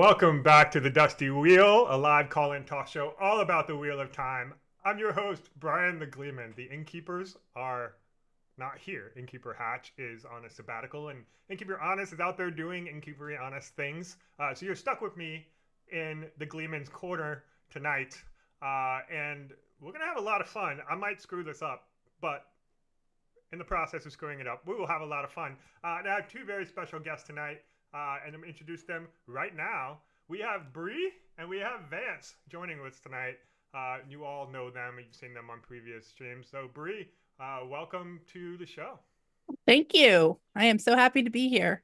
Welcome back to the Dusty Wheel, a live call-in talk show all about the Wheel of Time. I'm your host, Brian the Gleeman. The Innkeepers are not here. Innkeeper Hatch is on a sabbatical, and Innkeeper Honest is out there doing Innkeeper Honest things. So you're stuck with me in the Gleeman's Corner tonight, and we're going to have a lot of fun. I might screw this up, but in the process of screwing it up, we will have a lot of fun. I have two very special guests tonight. And I'm going to introduce them right now. We have Bree and we have Vance joining us tonight. You all know them. You've seen them on previous streams. So Bree, welcome to the show. Thank you. I am so happy to be here.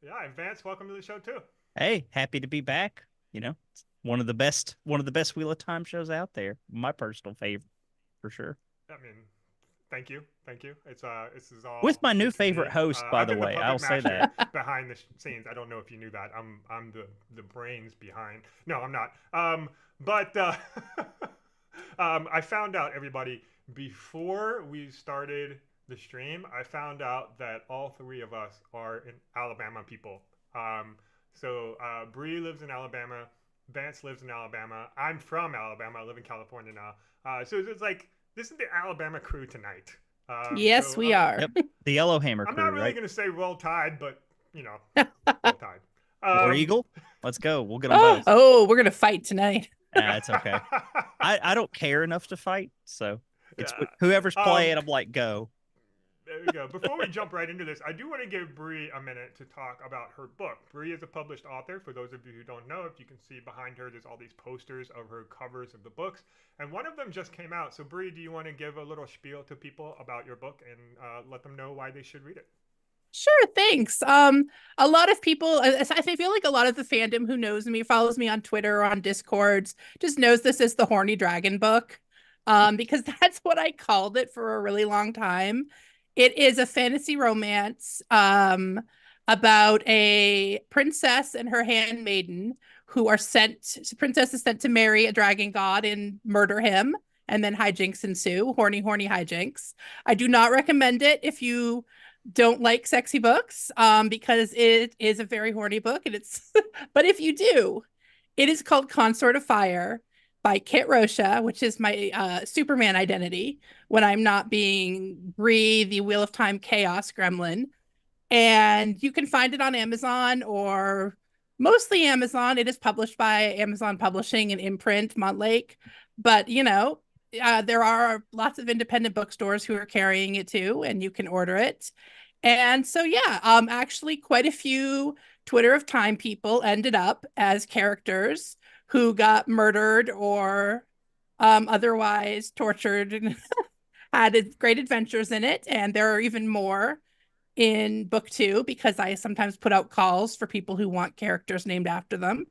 Yeah, and Vance, welcome to the show too. Hey, happy to be back. You know, it's one of the best Wheel of Time shows out there. My personal favorite, for sure. I mean, thank you. This is all with my new favorite host, by the way. I'll say that behind the scenes. I don't know if you knew that. I'm the brains behind. No, I'm not. But I found out, everybody, before we started the stream. I found out that all three of us are in Alabama people. So Bree lives in Alabama. Vance lives in Alabama. I'm from Alabama. I live in California now. So it's like this is the Alabama crew tonight. Yes, we are. Yep. The Yellowhammer crew, I'm not really right? going to say roll tide, but, you know, roll tide. War Eagle? Let's go. We'll get them both. Oh, we're going to fight tonight. It's okay. I don't care enough to fight, so it's whoever's playing, I'm like, go. There we go. Before we jump right into this, I do want to give Bree a minute to talk about her book. Bree is a published author. For those of you who don't know, if you can see behind her, there's all these posters of her covers of the books. And one of them just came out. So Bree, do you want to give a little spiel to people about your book and let them know why they should read it? Sure, thanks. A lot of people, I feel like a lot of the fandom who knows me, follows me on Twitter or on Discords, just knows this is the Horny Dragon book, because that's what I called it for a really long time. It is a fantasy romance about a princess and her handmaiden who are the princess is sent to marry a dragon god and murder him, and then hijinks ensue, horny hijinks. I do not recommend it if you don't like sexy books, because it is a very horny book, and it's but if you do, it is called Consort of Fire by Kit Rocha, which is my Superman identity when I'm not being Bree, the Wheel of Time Chaos Gremlin. And you can find it on Amazon, or mostly Amazon. It is published by Amazon Publishing and imprint Montlake. But, there are lots of independent bookstores who are carrying it too, and you can order it. And so, actually quite a few Twitter of Time people ended up as characters who got murdered or otherwise tortured and had great adventures in it. And there are even more in book 2, because I sometimes put out calls for people who want characters named after them.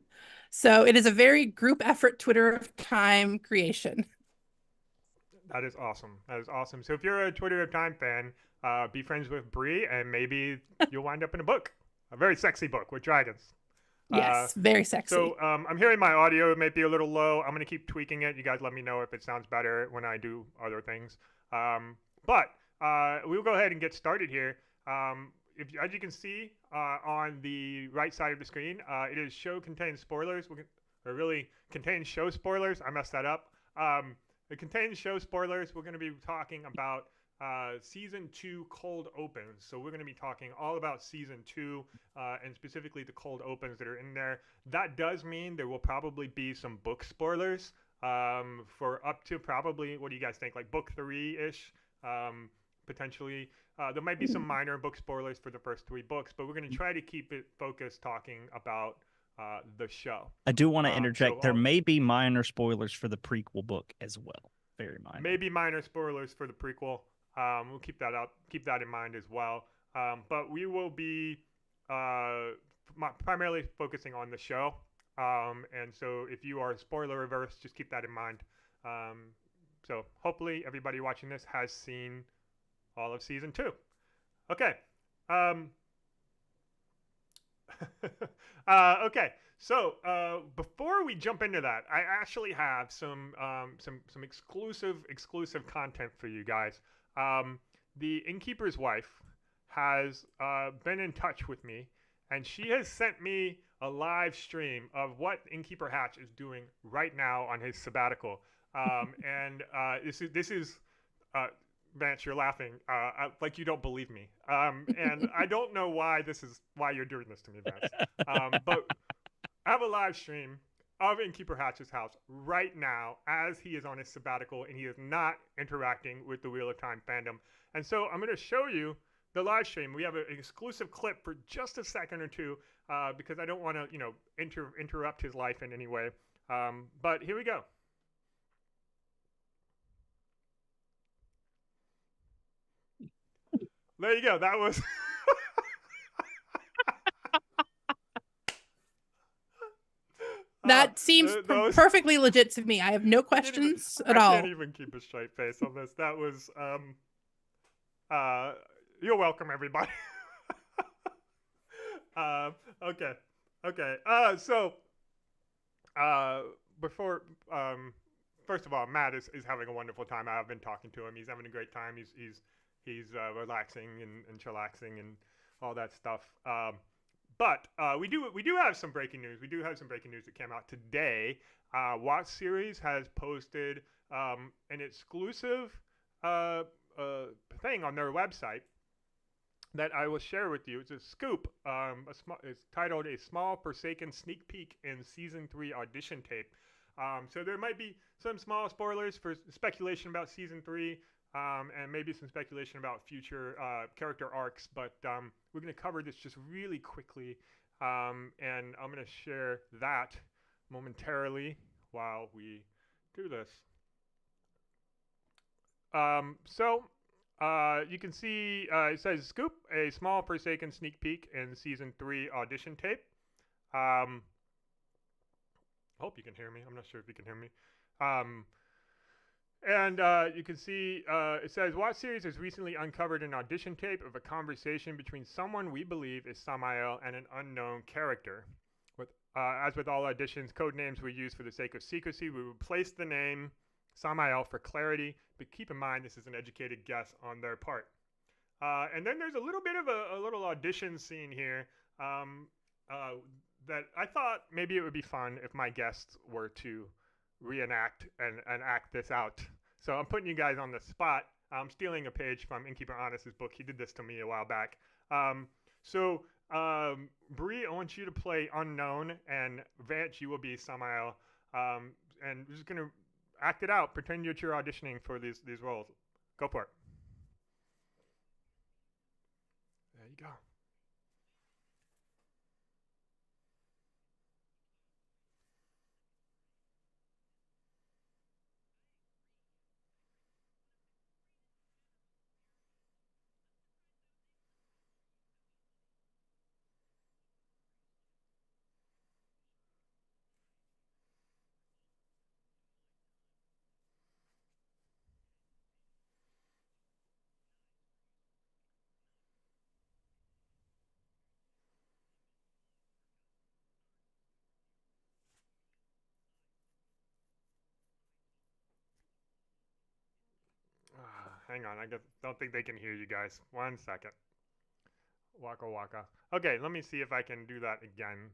So it is a very group effort Twitter of Time creation. That is awesome. So if you're a Twitter of Time fan, be friends with Bree, and maybe you'll wind up in a book, a very sexy book with dragons. Yes, very sexy. So I'm hearing my audio. It may be a little low. I'm going to keep tweaking it. You guys let me know if it sounds better when I do other things. But we'll go ahead and get started here. As you can see on the right side of the screen, it is show contains spoilers. It really contains show spoilers. I messed that up. It contains show spoilers. We're going to be talking about season 2 cold opens. So we're going to be talking all about season 2 and specifically the cold opens that are in there. That does mean there will probably be some book spoilers for up to probably, what do you guys think, like book 3-ish, potentially. There might be some minor book spoilers for the first 3 books, but we're going to try to keep it focused talking about the show. I do want to interject. There may be minor spoilers for the prequel book as well. Very minor. Maybe minor spoilers for the prequel. We'll keep that in mind as well. But we will be primarily focusing on the show. And so if you are spoiler averse, just keep that in mind. So hopefully everybody watching this has seen all of season 2. Okay. Okay. So before we jump into that, I actually have some exclusive content for you guys. The Innkeeper's wife has been in touch with me, and she has sent me a live stream of what Innkeeper Hatch is doing right now on his sabbatical. This is Vance, you're laughing like you don't believe me. And I don't know why you're doing this to me, Vance. But I have a live stream of Innkeeper Hatch's house right now as he is on his sabbatical and he is not interacting with the Wheel of Time fandom. And so I'm going to show you the live stream. We have an exclusive clip for just a second or two because I don't want to, interrupt his life in any way. But here we go. There you go. That was. That seems perfectly legit to me. I have no questions at all. I can't even keep a straight face on this. That was. You're welcome, everybody. Okay. So. Before. First of all, Matt is having a wonderful time. I've been talking to him. He's having a great time. He's relaxing and chillaxing and all that stuff. But we do have some breaking news. We do have some breaking news that came out today. Watch Series has posted an exclusive thing on their website that I will share with you. It's a scoop. It's titled "A Small Forsaken Sneak Peek in Season 3 Audition Tape." So there might be some small spoilers for speculation about Season 3. And maybe some speculation about future character arcs, but we're going to cover this just really quickly, and I'm going to share that momentarily while we do this. You can see it says "Scoop: A Small Forsaken Sneak Peek in Season 3 Audition Tape." I hope you can hear me. I'm not sure if you can hear me. And you can see it says, Watch Series has recently uncovered an audition tape of a conversation between someone we believe is Ishamael and an unknown character. As with all auditions, code names we use for the sake of secrecy. We replace the name Ishamael for clarity, but keep in mind this is an educated guess on their part. And then there's a little bit of a little audition scene here that I thought maybe it would be fun if my guests were to reenact and act this out. So I'm putting you guys on the spot. I'm stealing a page from Innkeeper Honest's book. He did this to me a while back. Bree, I want you to play Unknown, and Vance, you will be Ishamael. And we're just going to act it out. Pretend that you're auditioning for these roles. Go for it. There you go. Hang on, don't think they can hear you guys. 1 second. Waka waka. Okay, let me see if I can do that again.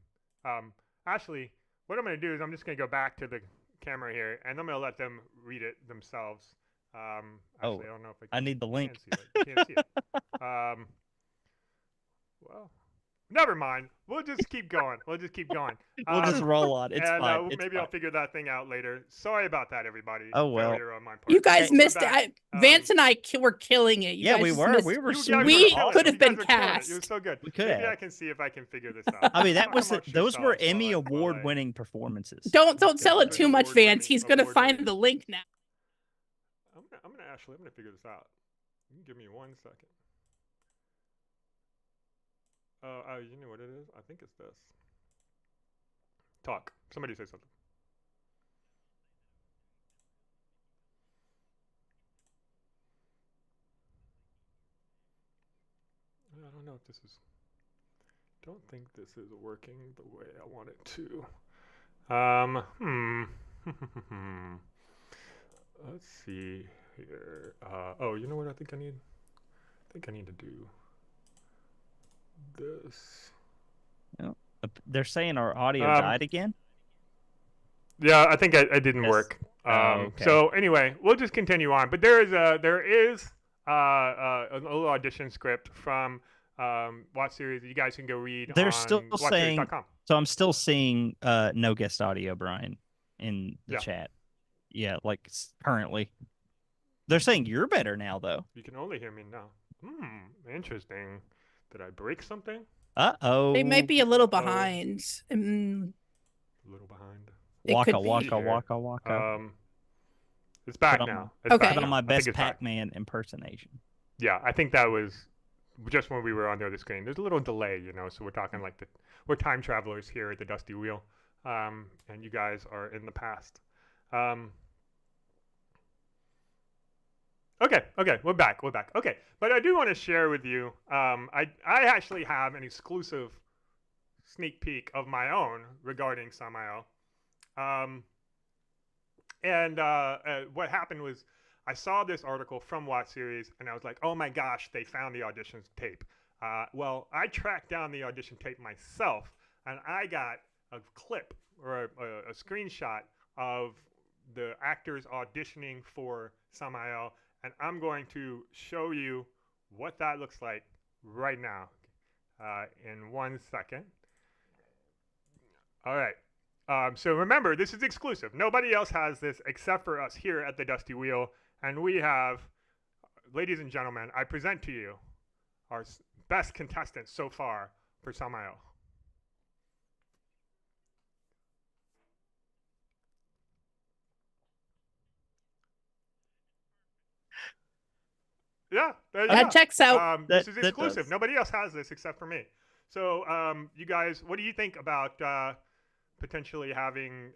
Actually, what I'm going to do is I'm just going to go back to the camera here, and I'm going to let them read it themselves. I don't know if I need the link. Can't see it. Well, never mind. We'll just keep going. We'll just roll on. It's fine. Maybe I'll figure that thing out later. Sorry about that, everybody. Oh, well. On my part. You guys missed it. Vance and I were killing it. You yeah, guys we were. Missed... We were. We could have been cast. It was so good. We could Maybe have. I can see if I can figure this out. I mean, those were Emmy award-winning performances. Don't sell it too much, Vance. He's gonna find the link now. I'm gonna figure this out. You can give me 1 second. You know what it is? I think it's this. Talk. Somebody say something. I don't know if this is. Don't think this is working the way I want it to. Let's see here. You know what I think I need? I think I need to do this. Yep. They're saying our audio Um, died again. Yeah, I think it didn't Yes. work. Okay. So anyway, we'll just continue on. But there is a little audition script from Watch Series that you guys can go read They're on still saying. watchseries.com. So I'm still seeing no guest audio, Brian, in the Yeah. chat. Yeah, like currently. They're saying you're better now, though. You can only hear me now. Interesting. Did I break something? Uh-oh. They might be a little Uh-oh. behind. A little behind. It Waka, could be. waka, waka, waka. It's back Put on- now. It's Okay. back Put now. on my I think best it's back. Pac-Man impersonation. Yeah, I think that was just when we were on the other screen. There's a little delay, so we're talking like we're time travelers here at the Dusty Wheel, and you guys are in the past. Okay, we're back. Okay, but I do want to share with you. I actually have an exclusive sneak peek of my own regarding Ishamael. And what happened was I saw this article from Watch Series, and I was like, oh my gosh, they found the audition tape. Well, I tracked down the audition tape myself, and I got a clip or a screenshot of the actors auditioning for Ishamael, and I'm going to show you what that looks like right now in 1 second. All right. So remember, this is exclusive. Nobody else has this except for us here at the Dusty Wheel. And we have, ladies and gentlemen, I present to you our best contestants so far for Ishamael. Yeah, That checks out. This is That exclusive. does. Nobody else has this except for me. So, you guys, what do you think about potentially having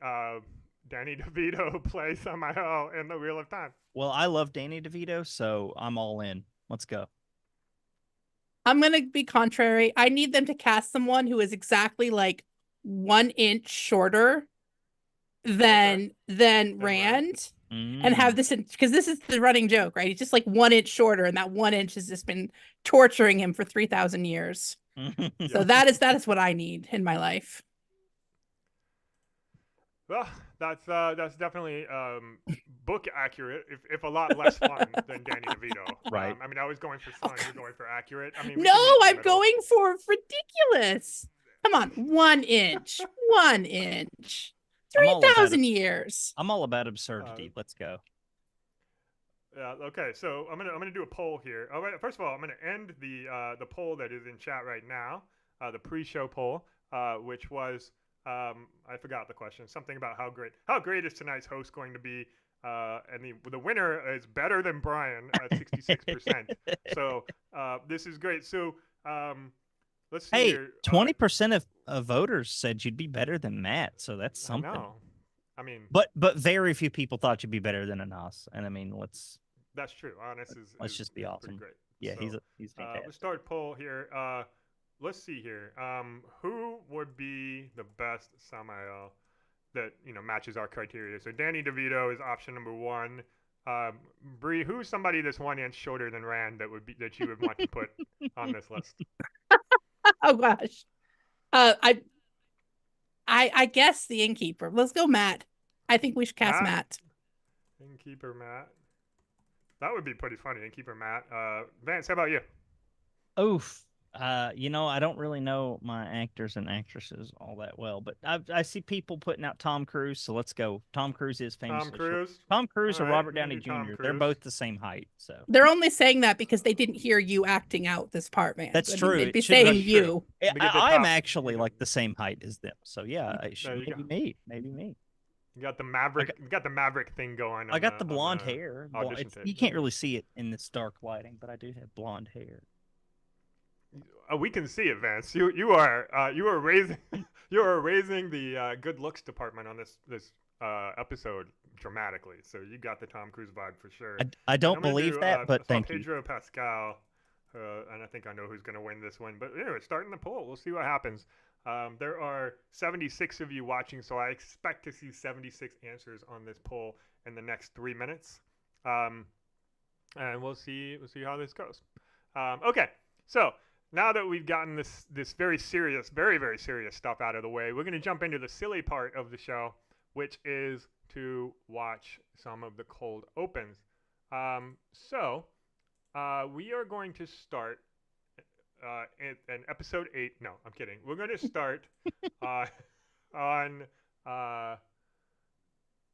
Danny DeVito play Ishamael in the Wheel of Time? Well, I love Danny DeVito, so I'm all in. Let's go. I'm going to be contrary. I need them to cast someone who is exactly like 1 inch shorter than Rand. And have this because this is the running joke, right? He's just like 1 inch shorter, and that 1 inch has just been torturing him for 3,000 years. So that is what I need in my life. Well, that's definitely book accurate, if a lot less fun than Danny DeVito. Right. I mean, I was going for fun. You're going for accurate. I mean, we No, can meet in the I'm middle. going for ridiculous. Come on, 1 inch, 1 inch, I'm all about 3,000 it. years. I'm all about absurdity. Let's go. Yeah. Okay. So I'm gonna do a poll here. All right. First of all, I'm gonna end the poll that is in chat right now, the pre-show poll, which was I forgot the question. Something about how great is tonight's host going to be? And the winner is better than Brian at 66%. So this is great. So let's see Hey, here. 20% of voters said you'd be better than Matt, so that's something. I know. I mean, But very few people thought you'd be better than Anas, and I mean, that's true. Honest let's just be pretty awesome. great. Yeah, So, he's fantastic. let's start poll here. Let's see here. Who would be the best Ishamael that matches our criteria? So Danny DeVito is option number 1. Bree, who's somebody that's 1 inch shorter than Rand that you would want to put on this list? Oh gosh, I guess the Innkeeper. Let's go, Matt. I think we should cast Matt. Innkeeper Matt. That would be pretty funny. Innkeeper Matt. Vance, how about you? Oof. I don't really know my actors and actresses all that well, but I see people putting out Tom Cruise, so let's go. Tom Cruise is famous. Tom Cruise All or right, Robert we can Downey do Tom Jr. They're Cruise. both the same height, so They're only saying that because they didn't hear you acting out this part, man. that's true. They'd be It should- saying that's you. true. Yeah, We get the I am top, actually like the same height as them, so yeah, I should, you go. maybe me. You got the Maverick. You got the Maverick thing going. I got the blonde hair. audition tape. You can't really see it in this dark lighting, but I do have blonde hair. We can see it, Vance. You are raising the good looks department on this episode dramatically. So you got the Tom Cruise vibe for sure. I don't I'm gonna believe do, that, but I saw thank you. Pedro Pascal, and I think I know who's going to win this one. But anyway, starting the poll. We'll see what happens. There are 76 of you watching, so I expect to see 76 answers on this poll in the next 3 minutes, and we'll see how this goes. Okay, so now that we've gotten this very serious, very serious stuff out of the way, we're going to jump into the silly part of the show, which is to watch some of the cold opens. So we are going to start in episode 8. No, I'm kidding. We're going to start on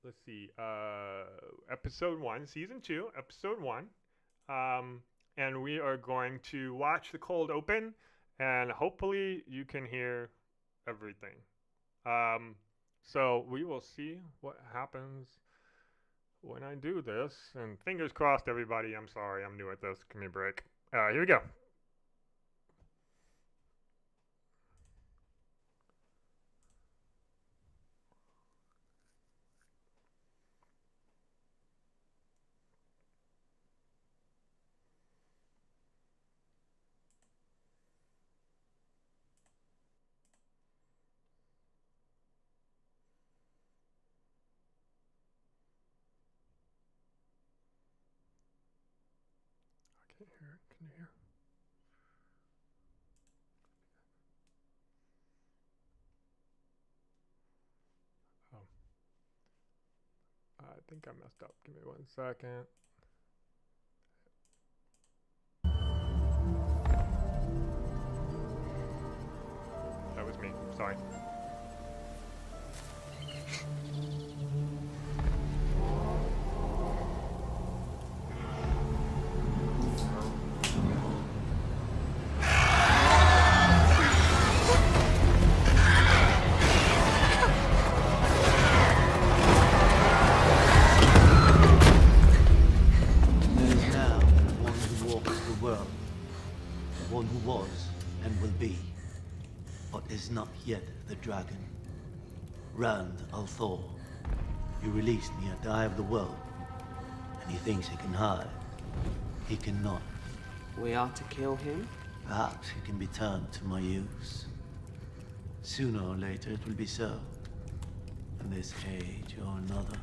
let's see, episode 1, season 2, episode 1. And we are going to watch the cold open, and hopefully you can hear everything. So we will see what happens when I do this. And fingers crossed, everybody. I'm sorry, I'm new at this. Give me a break. Here we go. I can't hear it. Can you hear? Oh. I think I messed up. Give me 1 second. That was me. Sorry. Not yet the dragon. Rand Althor. You released me at the eye of the world, and he thinks he can hide. He cannot. We are to kill him? Perhaps he can be turned to my use. Sooner or later it will be so. In this age or another.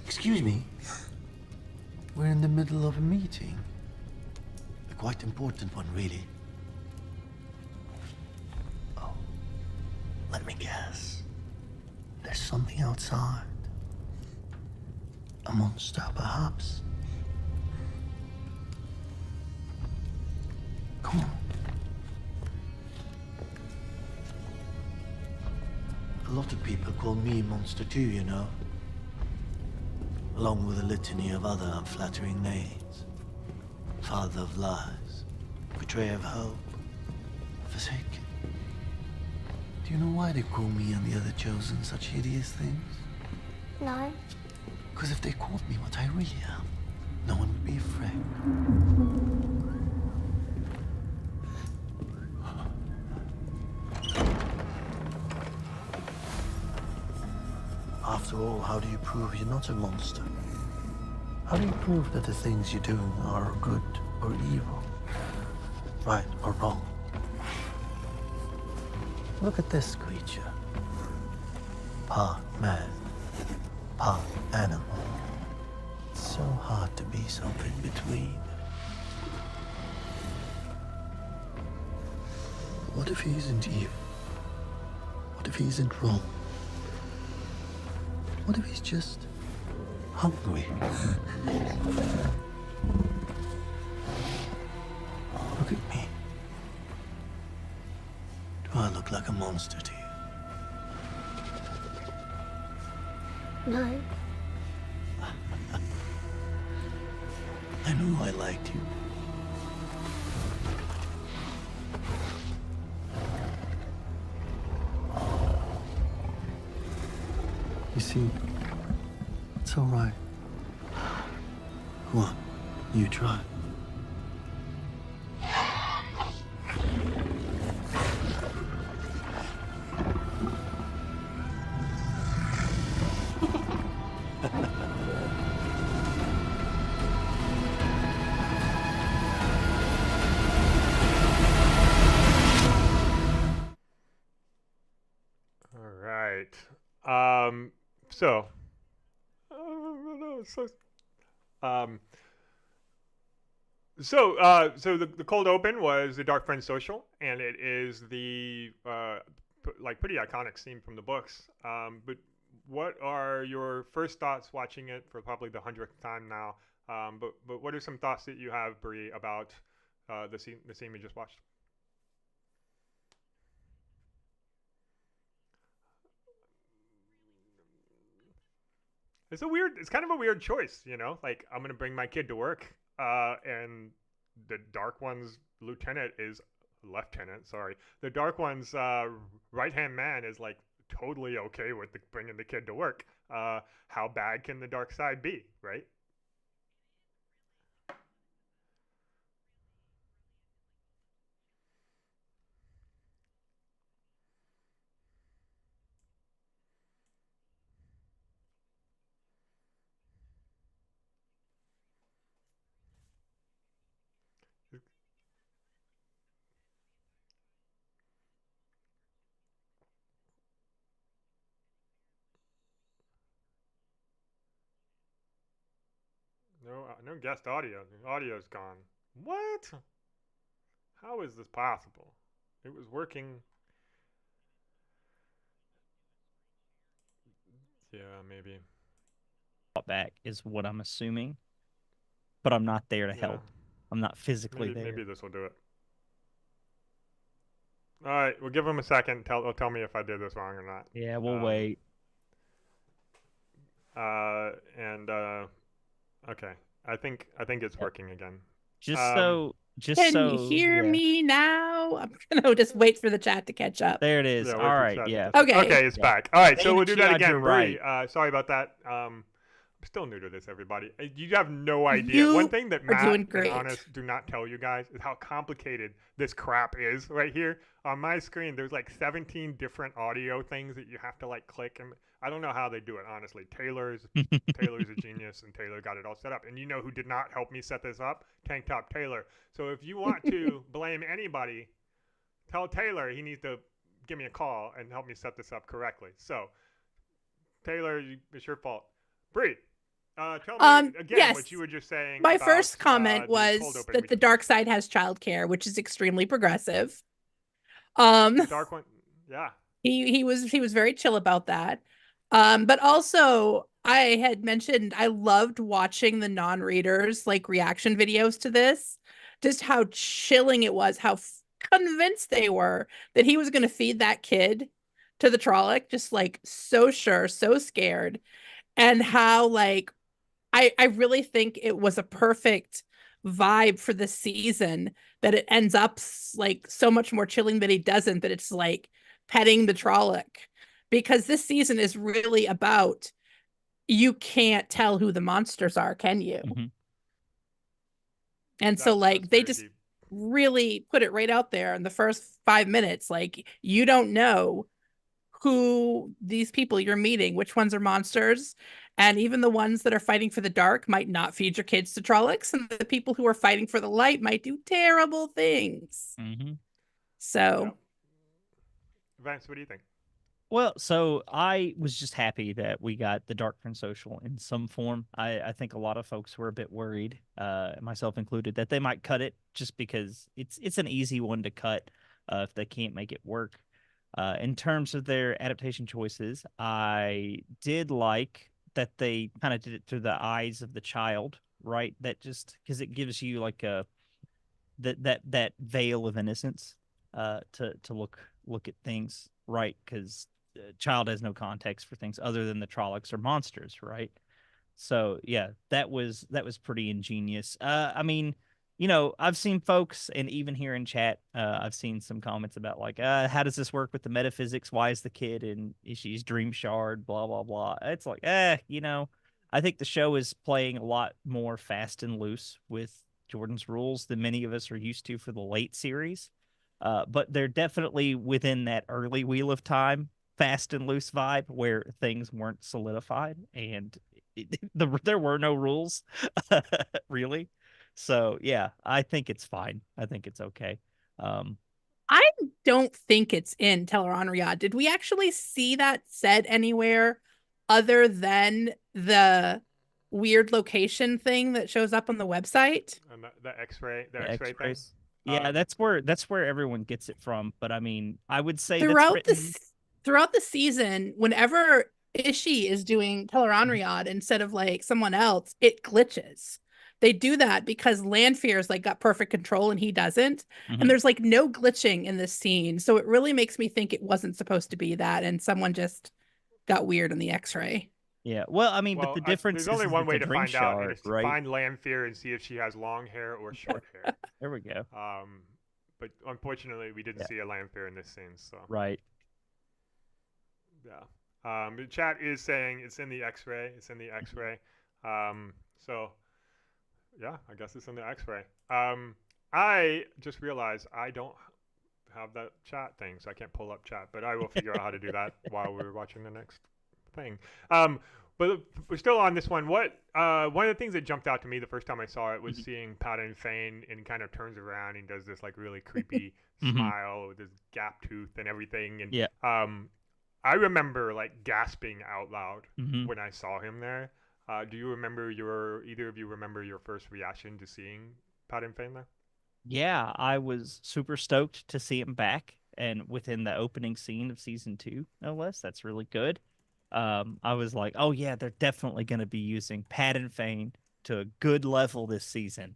Excuse me. We're in the middle of a meeting. A quite important one, really. Let me guess. There's something outside. A monster, perhaps. Come on. A lot of people call me monster too, you know. Along with a litany of other unflattering names. Father of lies. Betrayer of hope. Forsaken. Do you know why they call me and the other Chosen such hideous things? No. Because if they called me what I really am, no one would be afraid. After all, how do you prove you're not a monster? How do you prove that the things you do are good or evil? Right or wrong? Look at this creature. Part man, part animal. It's so hard to be something between. What if he isn't evil? What if he isn't wrong? What if he's just hungry? Look at me. Do I look like a monster to you? No. I knew I liked you. You see, it's all right. Go on, you try. So, So, so the cold open was the Darkfriend Social, and it is the like pretty iconic scene from the books. But what are your first thoughts watching it for probably the 100th time now? But what are some thoughts that you have, Bree, about the scene we just watched? It's kind of a weird choice, you know. Like, I'm gonna bring my kid to work, and the Dark One's lieutenant is lieutenant. Sorry, the Dark One's right hand man is like totally okay with bringing the kid to work. How bad can the dark side be, right? No, no guest audio. The audio's gone. What? How is this possible? It was working. Yeah, maybe. Back is what I'm assuming, but I'm not there to Yeah. help. I'm not physically Maybe, there. maybe this will do it. All right, we'll give him a second. Tell me if I did this wrong or not. Yeah, we'll wait. And okay, I think it's working again. Just Um, Can you hear me now? I'm gonna just wait for the chat to catch up. There it is. Yeah, All wait for right, chat to yeah. catch up. Okay. Okay, it's back. All right, so David we'll do that Keogh, again. you're Bree, right. sorry about that. I'm still new to this, everybody. You have no idea. You One thing that are Matt doing and great. Honest do not tell you guys is how complicated this crap is right here. On my screen, there's like 17 different audio things that you have to like click, and I don't know how they do it, honestly. Taylor's a genius, and Taylor got it all set up. And you know who did not help me set this up? Tank Top Taylor. So if you want to blame anybody, tell Taylor he needs to give me a call and help me set this up correctly. So, Taylor, it's your fault. Bree, tell me again yes. what you were just saying. My about, first comment the cold was open that we the just- dark side has childcare, which is extremely progressive. The dark one, yeah. He was very chill about that. But also I had mentioned I loved watching the non-readers like reaction videos to this, just how chilling it was, how convinced they were that he was going to feed that kid to the Trolloc, just like so sure, so scared, and how like I really think it was a perfect vibe for the season that it ends up like so much more chilling that he doesn't, that it's like petting the Trolloc, because this season is really about you can't tell who the monsters are, can you? Mm-hmm. And so like they just deep. really put it right out there in the first 5 minutes, like you don't know who these people you're meeting, which ones are monsters. And even the ones that are fighting for the dark might not feed your kids to Trollocs, and the people who are fighting for the light might do terrible things. Mm-hmm. So, Yep. Vance, what do you think? Well, so I was just happy that we got the Darkfriend Social in some form. I think a lot of folks were a bit worried, myself included, that they might cut it just because it's an easy one to cut if they can't make it work. In terms of their adaptation choices, I did like that they kind of did it through the eyes of the child, right? That just because it gives you like a that veil of innocence to look at things, right? Because child has no context for things other than the Trollocs are monsters, right? So yeah, that was pretty ingenious. I mean, you know, I've seen folks, and even here in chat, I've seen some comments about like, how does this work with the metaphysics? Why is the kid in Ishi's dream shard? Blah blah blah. It's like, you know, I think the show is playing a lot more fast and loose with Jordan's rules than many of us are used to for the late series. But they're definitely within that early Wheel of Time fast and loose vibe where things weren't solidified and there were no rules really. So yeah, I think it's fine. I think it's okay. I don't think it's in Teleron. Did we actually see that said anywhere other than the weird location thing that shows up on the website. And the X-ray, The X-ray thing. X-rays. Yeah, that's where everyone gets it from. But I mean, I would say Throughout the season, whenever Ishi is doing Teleronriad instead of like someone else, it glitches. They do that because Lanfear's like got perfect control and he doesn't. And there's like no glitching in this scene. So it really makes me think it wasn't supposed to be that and someone just got weird in the X-ray. Yeah. Well, I mean, but the difference there's only one way to find out, and it's to right? find Lanfear and see if she has long hair or short hair. There we go. But unfortunately, we didn't see a Lanfear in this scene. So right. Yeah. The chat is saying it's in the X-ray. It's in the X-ray. So yeah, I guess it's in the X-ray. I just realized I don't have that chat thing, so I can't pull up chat. But I will figure out how to do that while we're watching the next thing. But we're still on this one. One of the things that jumped out to me the first time I saw it was seeing Pattern Fane and kind of turns around and does this like really creepy smile with his gap tooth and everything. And I remember like gasping out loud when I saw him there. Do you remember either of you remember your first reaction to seeing Pattern Fane there? Yeah, I was super stoked to see him back, and within the opening scene of season 2, no less. That's really good. I was like, oh yeah, they're definitely going to be using Pattern Fane to a good level this season.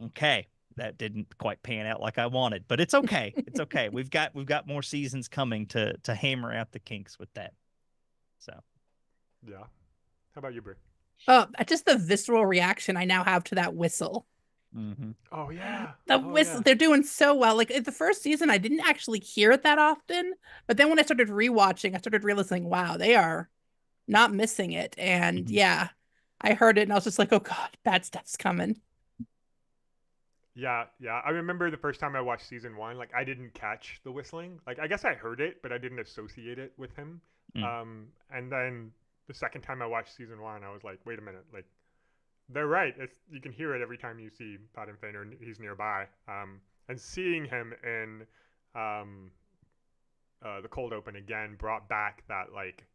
Okay, that didn't quite pan out like I wanted, but it's okay. It's okay. We've got more seasons coming to hammer out the kinks with that. So, yeah. How about you, Bree? Just the visceral reaction I now have to that whistle. Oh yeah, the whistle. Yeah. They're doing so well. Like the first season, I didn't actually hear it that often, but then when I started rewatching, I started realizing, wow, they are not missing it. And yeah, I heard it, and I was just like, oh god, bad stuff's coming. Yeah. I remember the first time I watched season 1, like I didn't catch the whistling. Like I guess I heard it, but I didn't associate it with him. And then the second time I watched season 1, I was like, wait a minute, like. They're right. You can hear it every time you see Pattern Fane or he's nearby. And seeing him in the cold open again brought back that like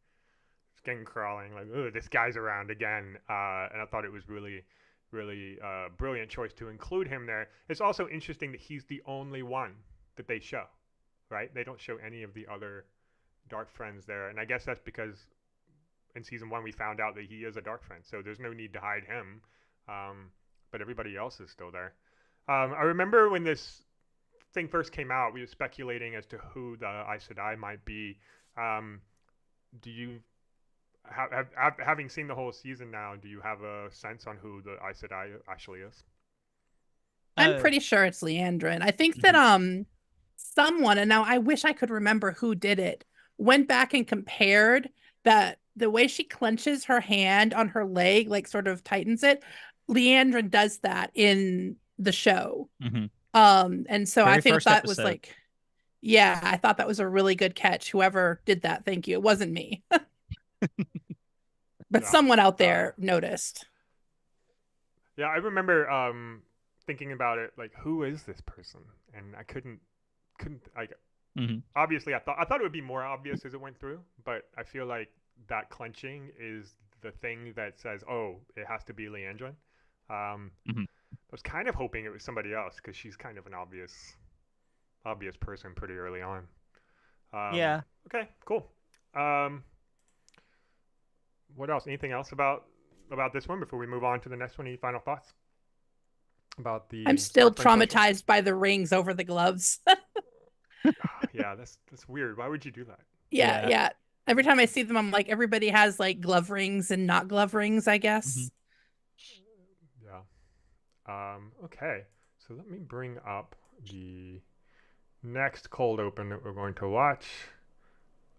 skin crawling, like, oh, this guy's around again. And I thought it was really, really brilliant choice to include him there. It's also interesting that he's the only one that they show, right? They don't show any of the other Dark Friends there. And I guess that's because in season 1 we found out that he is a Dark Friend, so there's no need to hide him, but everybody else is still there. I remember when this thing first came out, we were speculating as to who the Aes Sedai might be. Do you having seen the whole season now, do you have a sense on who the Aes Sedai actually is? I'm pretty sure it's Liandrin. I think that someone, and now I wish I could remember who did it, went back and compared that the way she clenches her hand on her leg, like sort of tightens it. Liandrin does that in the show. And so I think that was like, yeah, I thought that was a really good catch. Whoever did that, thank you. It wasn't me. But someone out there noticed. Yeah, I remember thinking about it, like, who is this person? And I couldn't like. Obviously, I thought it would be more obvious as it went through, but I feel like that clenching is the thing that says, oh, it has to be Liandrin. I was kind of hoping it was somebody else because she's kind of an obvious person pretty early on. Yeah. Okay, cool. What else? Anything else about this one before we move on to the next one? Any final thoughts about the? I'm still traumatized by the rings over the gloves. Yeah, that's weird. Why would you do that? Yeah. Every time I see them, I'm like, everybody has like glove rings and not glove rings, I guess. Yeah. Okay. So let me bring up the next cold open that we're going to watch.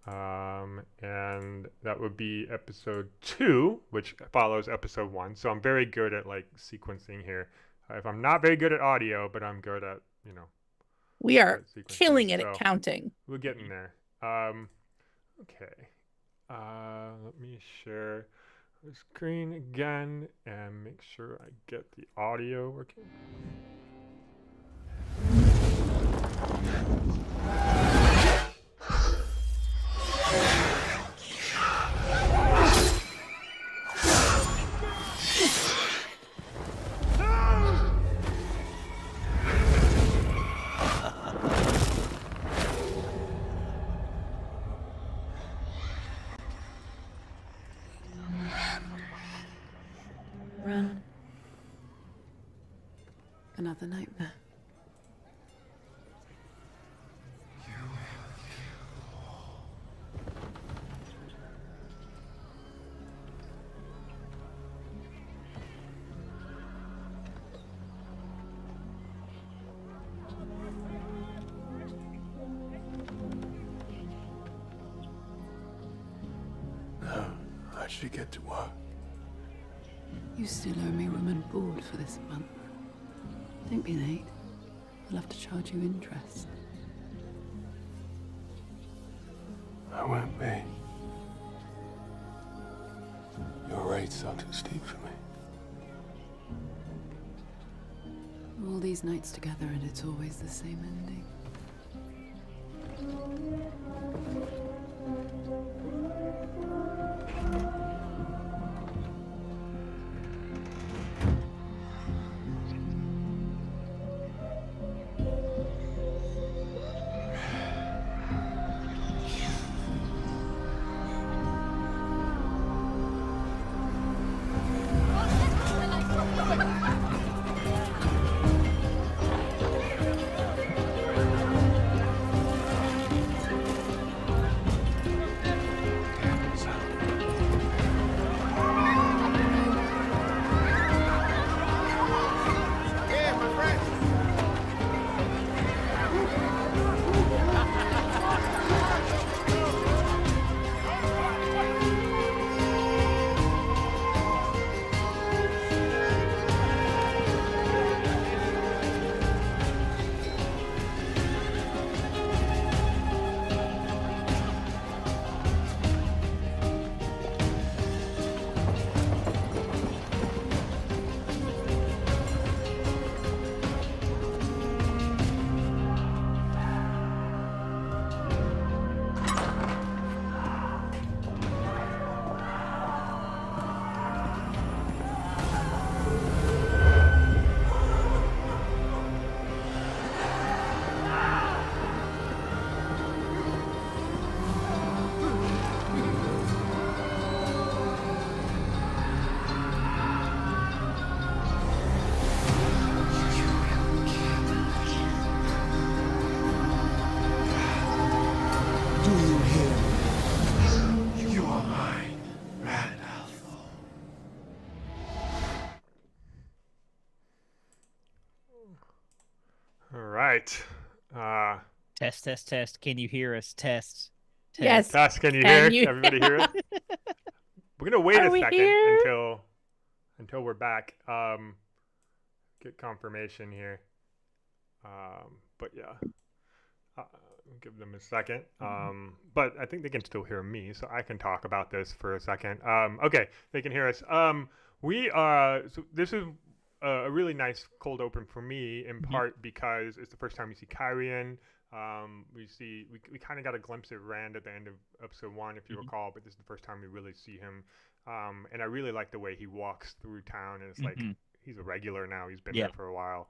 And that would be episode 2, which follows episode 1. So I'm very good at like sequencing here. If I'm not very good at audio, but I'm good at, we are killing it at counting. We're getting there. Okay. Let me share the screen again and make sure I get the audio working. another nightmare. Now, I should get to work. You still owe me room and board for this month. Don't be late. I'll have to charge you interest. I won't be. Your rates are too steep for me. All these nights together and it's always the same ending. All right. Test, test, test. Can you hear us? Test. Test. Yes. Tess, can you Can hear? you- Everybody hear us? We're gonna wait Are a we second here? until we're back. Get confirmation here. But yeah. Give them a second. But I think they can still hear me, so I can talk about this for a second. Okay, they can hear us. So this is a really nice cold open for me, in part because it's the first time we see Kyrian. We kind of got a glimpse of Rand at the end of episode 1, if you recall, but this is the first time we really see him. And I really like the way he walks through town, and it's like he's a regular now. He's been there for a while.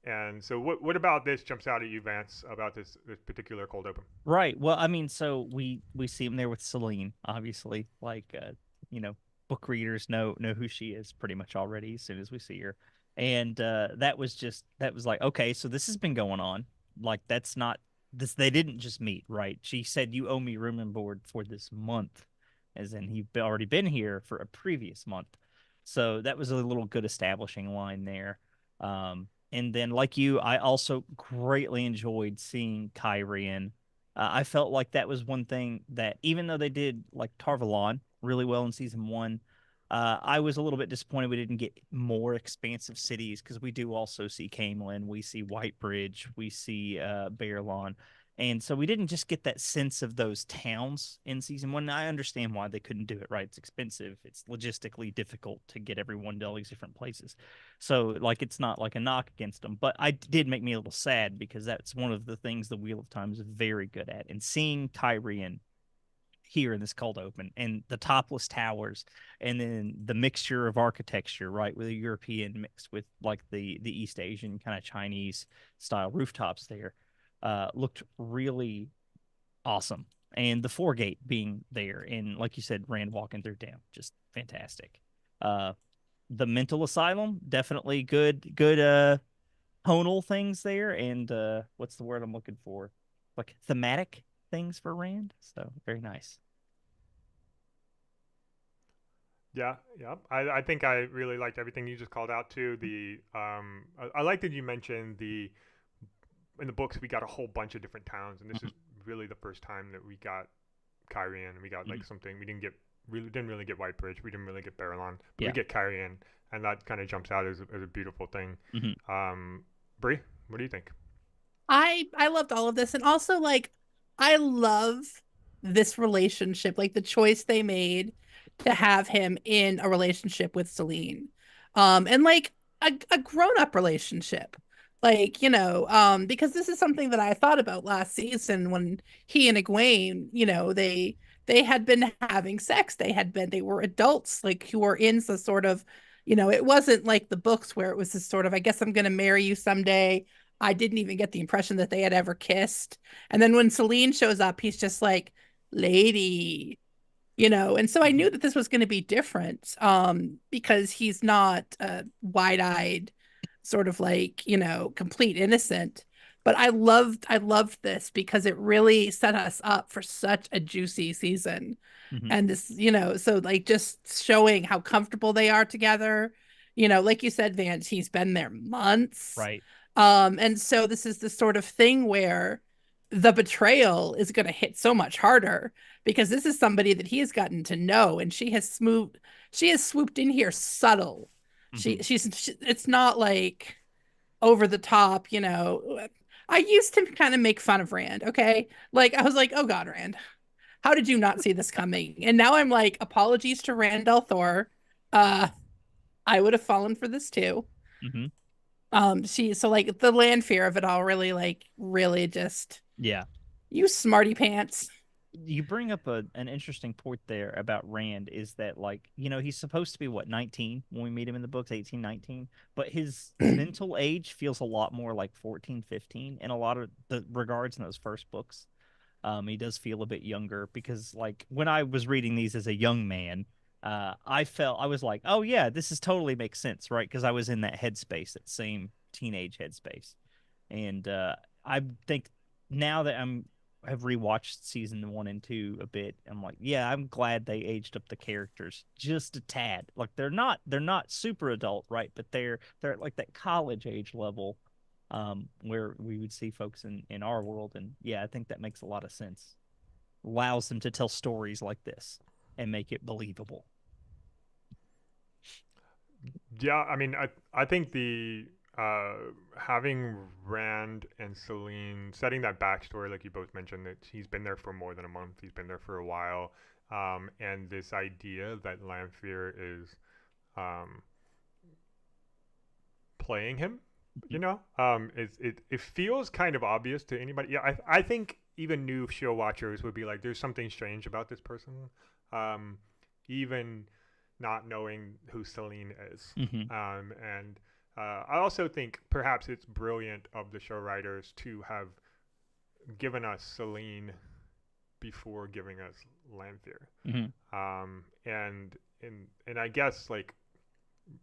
And so what about this jumps out at you, Vance, about this particular cold open? Right. Well, I mean, so we see him there with Celine, obviously. Like, book readers know who she is pretty much already as soon as we see her. And that was like, okay, so this has been going on. Like, that's not this. They didn't just meet, right? She said, "You owe me room and board for this month," as in he'd already been here for a previous month. So that was a little good establishing line there. And then, like you, I also greatly enjoyed seeing Kyrian. I felt like that was one thing that, even though they did like Tarvalon really well in season 1, I was a little bit disappointed we didn't get more expansive cities, because we do also see Camelin, we see Whitebridge, we see Baerlon. And so we didn't just get that sense of those towns in season 1. I understand why they couldn't do it, right? It's expensive. It's logistically difficult to get everyone to all these different places. So, like, it's not like a knock against them. But I did make me a little sad, because that's one of the things the Wheel of Time is very good at. And seeing Tyrian here in this cold open, and the topless towers, and then the mixture of architecture, right, with the European mixed with like the East Asian kind of Chinese style rooftops there, looked really awesome. And the Foregate being there, and like you said, Rand walking through town, just fantastic. the mental asylum, definitely good tonal things there, and what's the word I'm looking for? Like thematic things for Rand. So very nice. Yeah, yeah. I think I really liked everything you just called out too. I like that you mentioned in the books we got a whole bunch of different towns, and this is really the first time that we got Kyrian, and we got like something we didn't really get Whitebridge, we didn't really get Barillon, but we get Kyrian, and that kind of jumps out as a beautiful thing. Bree, what do you think? I loved all of this, and also like I love this relationship, like the choice they made to have him in a relationship with Celine, and like a grown up relationship, like because this is something that I thought about last season when he and Egwene, they had been having sex, they were adults, like who were in some sort of, it wasn't like the books where it was this sort of, I guess I'm going to marry you someday. I didn't even get the impression that they had ever kissed. And then when Celine shows up, he's just like, lady, and so I knew that this was going to be different, because he's not wide-eyed, sort of like, complete innocent. But I loved this because it really set us up for such a juicy season. And this, so like just showing how comfortable they are together, like you said, Vance, he's been there months. Right. And so this is the sort of thing where the betrayal is going to hit so much harder, because this is somebody that he has gotten to know, and she has swooped in here subtle. It's not like over the top, I used to kind of make fun of Rand, okay? Like I was like, "Oh God, Rand, how did you not see this coming?" And now I'm like, apologies to Rand al'Thor. I would have fallen for this too. So like the land fear of it all really just, Yeah. you smarty pants. You bring up an interesting point there about Rand, is that like, he's supposed to be what, 19 when we meet him in the books, 18, 19, but his mental age feels a lot more like 14, 15 in a lot of the regards in those first books. He does feel a bit younger, because like when I was reading these as a young man, I was like, oh yeah, this is totally makes sense, right? Because I was in that headspace, that same teenage headspace. And I think now that have rewatched season 1 and 2 a bit, I'm like, yeah, I'm glad they aged up the characters just a tad. Like they're not super adult, right? But they're at like that college age level, where we would see folks in our world. And yeah, I think that makes a lot of sense. Allows them to tell stories like this and make it believable. Yeah, I mean, I think the having Rand and Celine setting that backstory, like you both mentioned, that he's been there for more than a month, he's been there for a while, and this idea that Lanfear is playing him, it feels kind of obvious to anybody. Yeah, I think even new show watchers would be like, there's something strange about this person, even not knowing who Celine is. And I also think perhaps it's brilliant of the show writers to have given us Celine before giving us Lanfear. And I guess like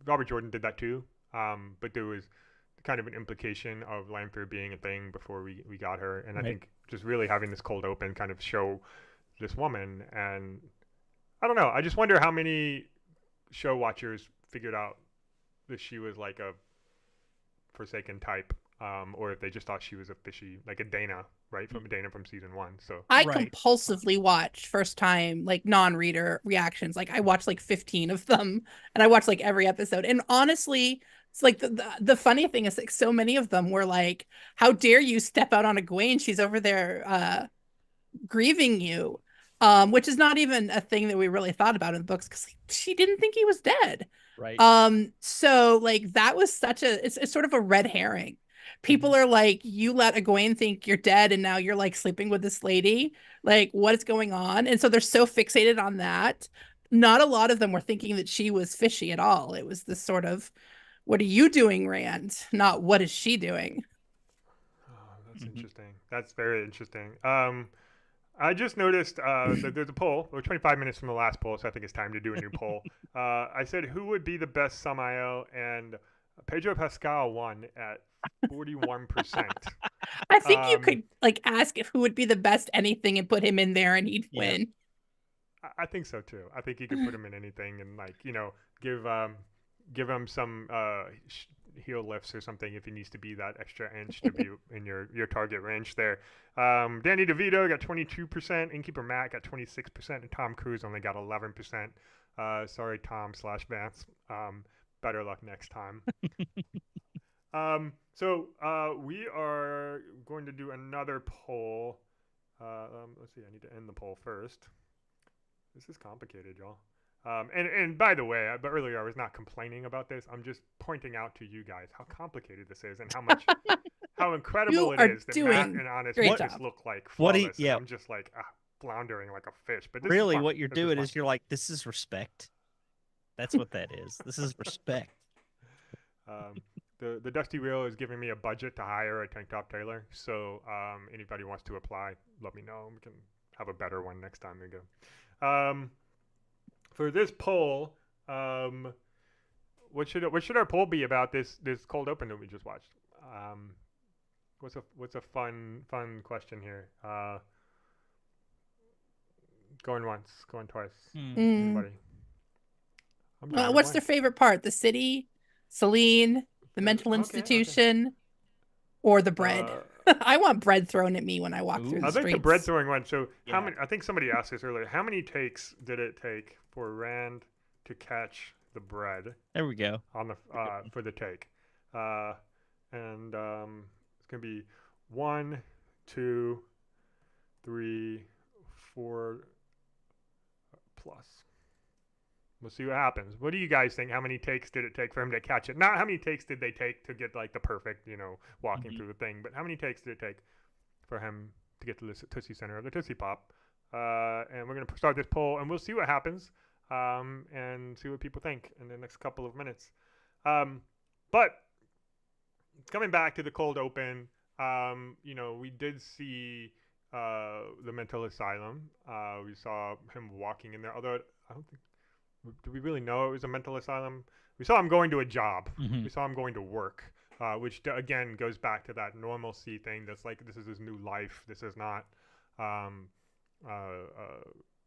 Robert Jordan did that too, but there was kind of an implication of Lanfear being a thing before we got her. And I think just really having this cold open kind of show this woman, and I don't know, I just wonder how many show watchers figured out that she was like a Forsaken type, or if they just thought she was a fishy, like a Dana, right? From Dana from season 1. So I compulsively watch first time like non-reader reactions. Like I watched like 15 of them, and I watched like every episode. And honestly, it's like the funny thing is like so many of them were like, how dare you step out on Egwene? She's over there grieving you. Which is not even a thing that we really thought about in the books, because she didn't think he was dead. Right. So like that was it's sort of a red herring. People are like, you let Egwene think you're dead, and now you're like sleeping with this lady. Like, what is going on? And so they're so fixated on that. Not a lot of them were thinking that she was fishy at all. It was this sort of, what are you doing, Rand? Not what is she doing? Oh, that's interesting. That's very interesting. I just noticed that there's a poll. We're 25 minutes from the last poll, so I think it's time to do a new poll. I said who would be the best Samael, and Pedro Pascal won at 41%. I think you could like ask if who would be the best anything and put him in there and he'd Yeah. win. I think so too. I think you could put him in anything and like give him some heel lifts or something if he needs to be that extra inch to be in your target range there. Danny DeVito got 22%, Innkeeper Matt got 26%, and Tom Cruise only got 11%. Sorry, Tom/Vance. Better luck next time. So we are going to do another poll. Let's see. I need to end the poll first. This is complicated, y'all. And by the way, but earlier I was not complaining about this. I'm just pointing out to you guys how complicated this is and how incredible it is that Matt and Honest just look like flawless. I'm just like floundering like a fish. But this really, is fun. what you're This doing fun. is you're like, this is respect. That's what that is. This is respect. The Dusty Reel is giving me a budget to hire a tank top tailor. So anybody wants to apply, let me know. We can have a better one next time we go. For this poll, what should our poll be about this cold open that we just watched? What's a fun question here? Going once, going twice. Anybody? What's their favorite part? The city, Celine, the mental institution, or the bread? I want bread thrown at me when I walk through the I streets. think the bread throwing one. So how many? I think somebody asked this earlier. How many takes did it take for Rand to catch the bread? There we go. On the for the take, and it's gonna be 1, 2, 3, 4 plus. We'll see what happens. What do you guys think? How many takes did it take for him to catch it? Not how many takes did they take to get like the perfect, walking through the thing, but how many takes did it take for him to get to the Tootsie Center of the Tootsie Pop? And we're going to start this poll, and we'll see what happens and see what people think in the next couple of minutes. But coming back to the cold open, we did see the mental asylum. We saw him walking in there, although I don't think... Do we really know it was a mental asylum? We saw him going to a job. We saw him going to work, which again goes back to that normalcy thing. That's like, this is his new life. This is not,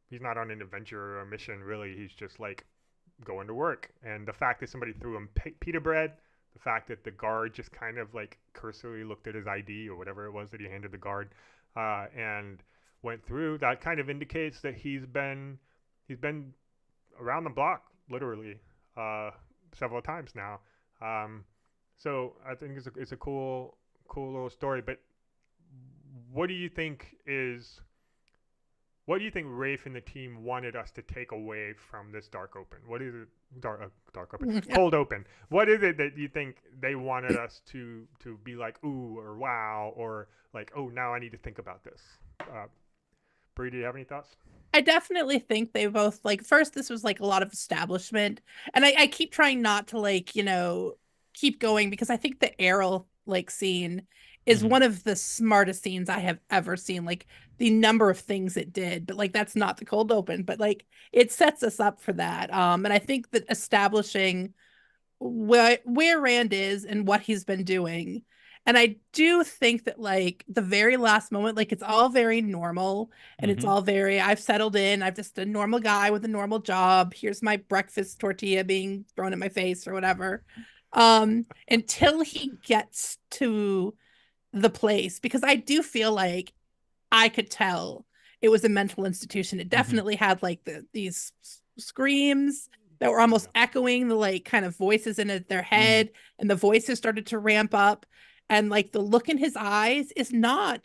he's not on an adventure or a mission, really. He's just like going to work. And the fact that somebody threw him pita bread, the fact that the guard just kind of like cursorily looked at his ID or whatever it was that he handed the guard, and went through, that kind of indicates that he's been around the block, literally, several times now. So I think it's a cool little story. But what do you think Rafe and the team wanted us to take away from this dark open? What is it? Dark open, cold open. What is it that you think they wanted us to be like, ooh, or wow, or like, oh, now I need to think about this? Bree, do you have any thoughts? I definitely think they both, like, first, this was like a lot of establishment, and I keep trying not to, like, keep going, because I think the Errol like scene is one of the smartest scenes I have ever seen. Like, the number of things it did, but like, that's not the cold open, but like, it sets us up for that. And I think that establishing where Rand is and what he's been doing. And I do think that, like, the very last moment, like, it's all very normal, and it's all very, I've settled in. I'm just a normal guy with a normal job. Here's my breakfast tortilla being thrown at my face or whatever. Until he gets to the place, because I do feel like I could tell it was a mental institution. It definitely had like these screams that were almost echoing the like kind of voices in their head, and the voices started to ramp up. And like, the look in his eyes is not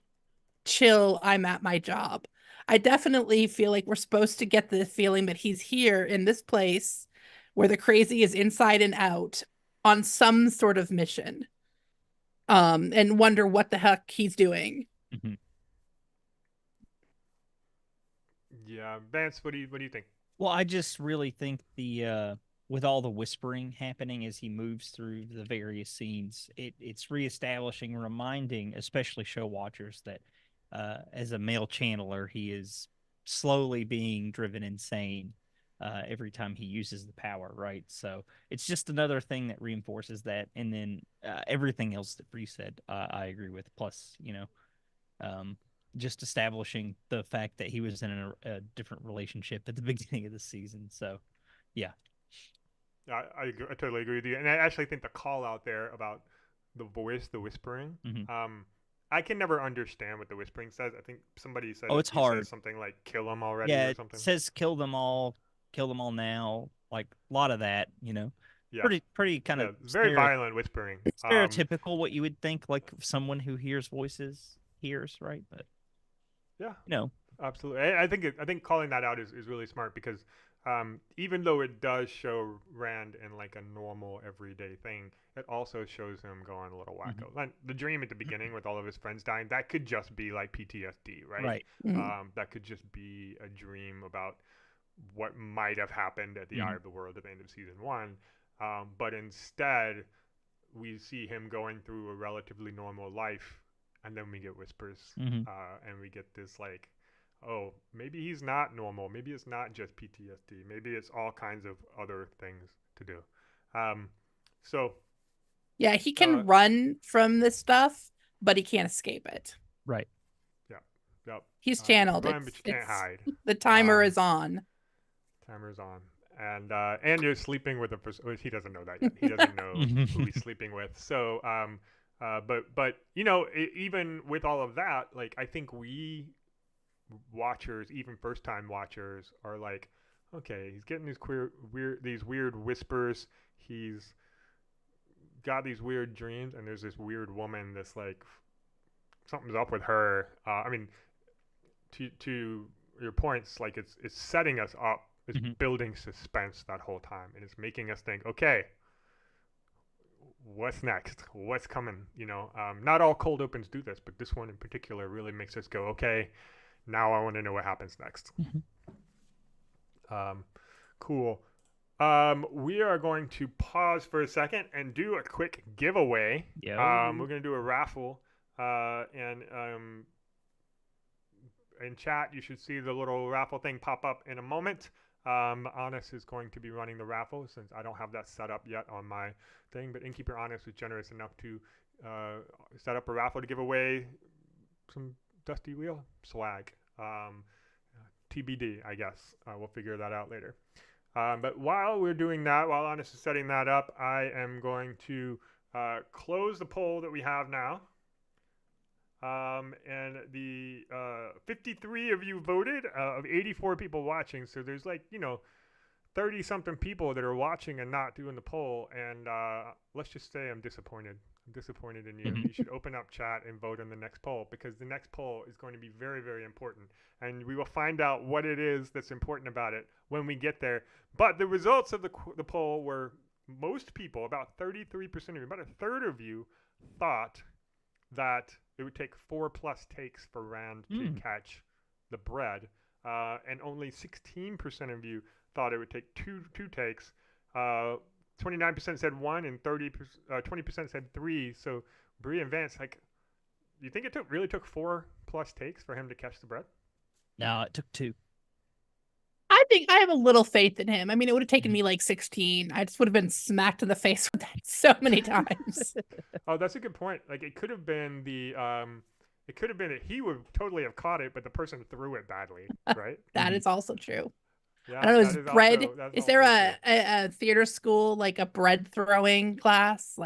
chill, I'm at my job. I definitely feel like we're supposed to get the feeling that he's here in this place where the crazy is inside and out on some sort of mission, and wonder what the heck he's doing. Yeah, Vance, what do you think? Well, I just really think with all the whispering happening as he moves through the various scenes, it's reestablishing, reminding, especially show watchers, that as a male channeler, he is slowly being driven insane every time he uses the power, right? So it's just another thing that reinforces that. And then everything else that Bree said, I agree with. Plus, just establishing the fact that he was in a different relationship at the beginning of the season. So, yeah. I totally agree with you. And I actually think the call out there about the voice, the whispering, I can never understand what the whispering says. I think somebody said it's hard. Says something like "kill them already" Yeah, or something. It says kill them all now. Like a lot of that, Yeah. Pretty kind of very violent whispering. Stereotypical what you would think like someone who hears voices hears, right? But yeah, absolutely. I think calling that out is really smart because even though it does show Rand in like a normal everyday thing, it also shows him going a little wacko. Like the dream at the beginning with all of his friends dying, that could just be like PTSD, right? That could just be a dream about what might have happened at the Eye of the World at the end of season 1. But instead, we see him going through a relatively normal life, and then we get whispers, and we get this like, oh, maybe he's not normal. Maybe it's not just PTSD. Maybe it's all kinds of other things to do. So. Yeah, he can run from this stuff, but he can't escape it. Right. Yeah. Yep. He's channeled. Run, but you can't hide. The timer is on. Timer's on. And you're sleeping with a person. He doesn't know that yet. He doesn't know who he's sleeping with. So, but even with all of that, like I think we watchers, even first-time watchers, are like, okay, he's getting these weird whispers. He's got these weird dreams, and there's this weird woman that's like, something's up with her. I mean, to your points, like it's setting us up. It's building suspense that whole time, and it's making us think, okay, what's next? What's coming? Not all cold opens do this, but this one in particular really makes us go, okay, now I want to know what happens next. Cool. We are going to pause for a second and do a quick giveaway. We're going to do a raffle, and in chat, you should see the little raffle thing pop up in a moment. Honest is going to be running the raffle since I don't have that set up yet on my thing, but Innkeeper Honest was generous enough to set up a raffle to give away some Dusty Wheel swag. TBD, I guess. We'll figure that out later. But while we're doing that, while Honest is setting that up, I am going to close the poll that we have now. And the 53 of you voted of 84 people watching. So there's 30 something people that are watching and not doing the poll. And let's just say I'm disappointed. I'm disappointed in you. You should open up chat and vote on the next poll, because the next poll is going to be very, very important. And we will find out what it is that's important about it when we get there. But the results of the poll were most people, about 33% of you, about a third of you thought that it would take 4+ takes for Rand to catch the bread, and only 16% of you thought it would take two takes. 29% said 1, and 20% said 3. So Bree and Vance, you think it really took 4+ takes for him to catch the bread? No, it took 2. I think I have a little faith in him. I mean, it would have taken me 16. I just would have been smacked in the face with that so many times. Oh, that's a good point. It could have been it could have been that he would totally have caught it, but the person threw it badly, right? That is also true. Yeah, I don't know, is bread, is there a theater school, a bread throwing class?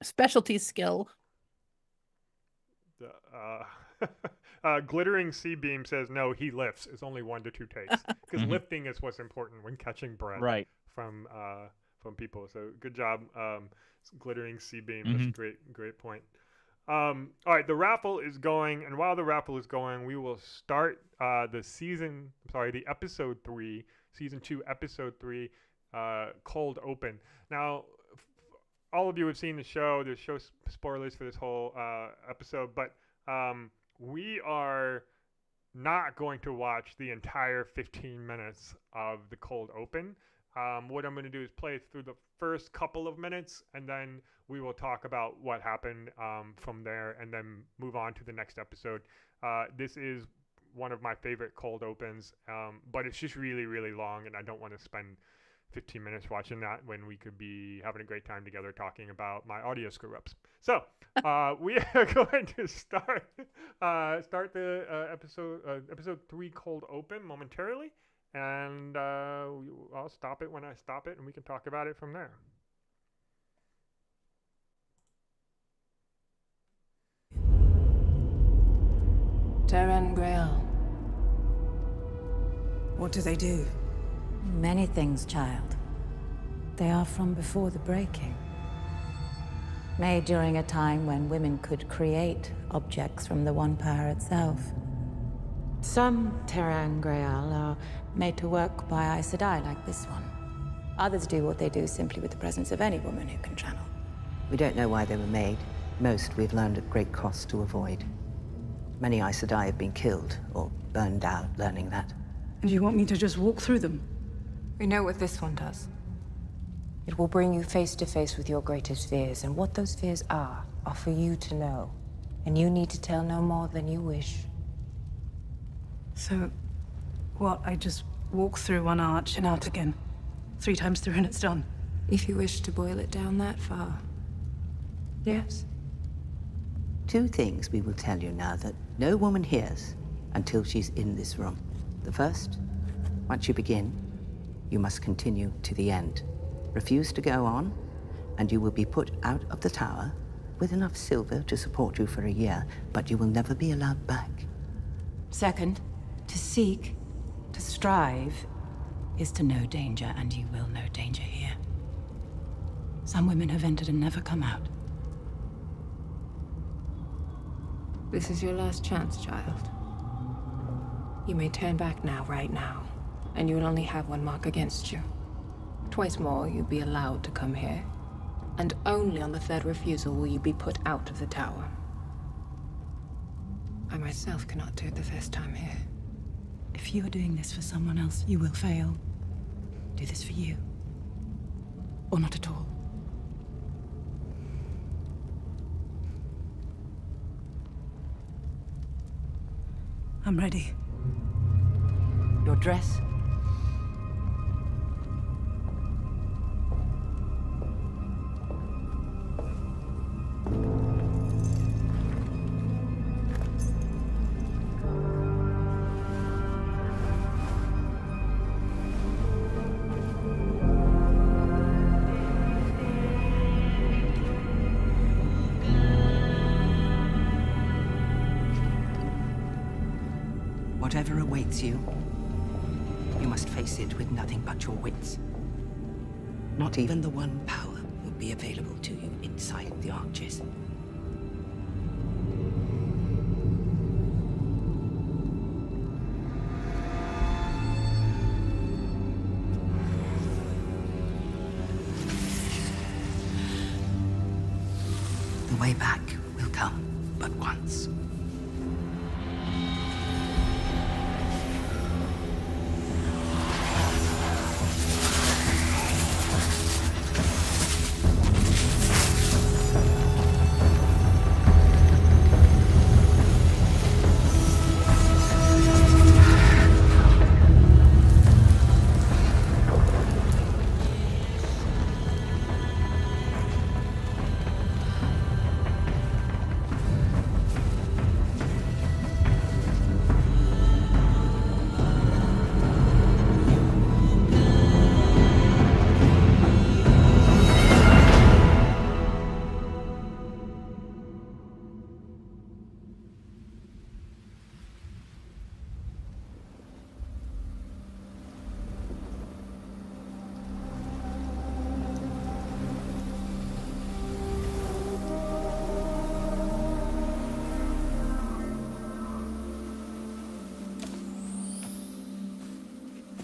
Specialty skill. Glittering Sea Beam says no, he lifts. It's only 1 to 2 takes, because lifting is what's important when catching bread from people. So good job, Glittering Sea Beam. That's a great point. All right, the raffle is going, and while the raffle is going, we will start the episode 3, season 2, episode 3, cold open. Now, all of you have seen the show. There's show spoilers for this whole episode, but we are not going to watch the entire 15 minutes of the cold open. What I'm going to do is play through the first couple of minutes, and then we will talk about what happened from there, and then move on to the next episode. This is one of my favorite cold opens, but it's just really, really long, and I don't want to spend 15 minutes watching that when we could be having a great time together talking about my audio screw-ups. So we are going to start the episode 3 cold open momentarily, and I'll stop it when I stop it, and we can talk about it from there. Terran Grail. What do they do? Many things, child. They are from before the breaking. Made during a time when women could create objects from the One Power itself. Some Terran Grail are made to work by Aes Sedai, like this one. Others do what they do simply with the presence of any woman who can channel. We don't know why they were made. Most we've learned at great cost to avoid. Many Aes Sedai have been killed or burned out learning that. And you want me to just walk through them? We know what this one does. It will bring you face to face with your greatest fears, and what those fears are for you to know. And you need to tell no more than you wish. So, what, I just walk through one arch and out again? 3 times through and it's done? If you wish to boil it down that far. Yes. 2 things we will tell you now that no woman hears until she's in this room. The first, once you begin, you must continue to the end. Refuse to go on, and you will be put out of the tower with enough silver to support you for a year, but you will never be allowed back. Second, to seek, to strive, is to know danger, and you will know danger here. Some women have entered and never come out. This is your last chance, child. You may turn back now, right now, and you will only have 1 mark against you. Twice more you'll be allowed to come here, and only on the 3rd refusal will you be put out of the tower. I myself cannot do it the first time here. If you are doing this for someone else, you will fail. Do this for you. Or not at all. I'm ready. Your dress? Whatever awaits you, you must face it with nothing but your wits. Not even the One Power will be available to you inside the arches. The way back will come but once.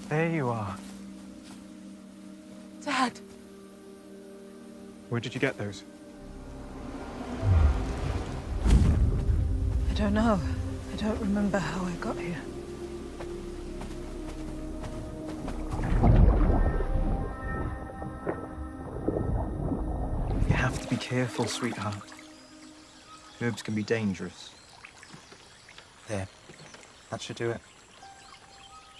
There you are. Dad! Where did you get those? I don't know. I don't remember how I got here. careful, sweetheart. Herbs can be dangerous. There. That should do it.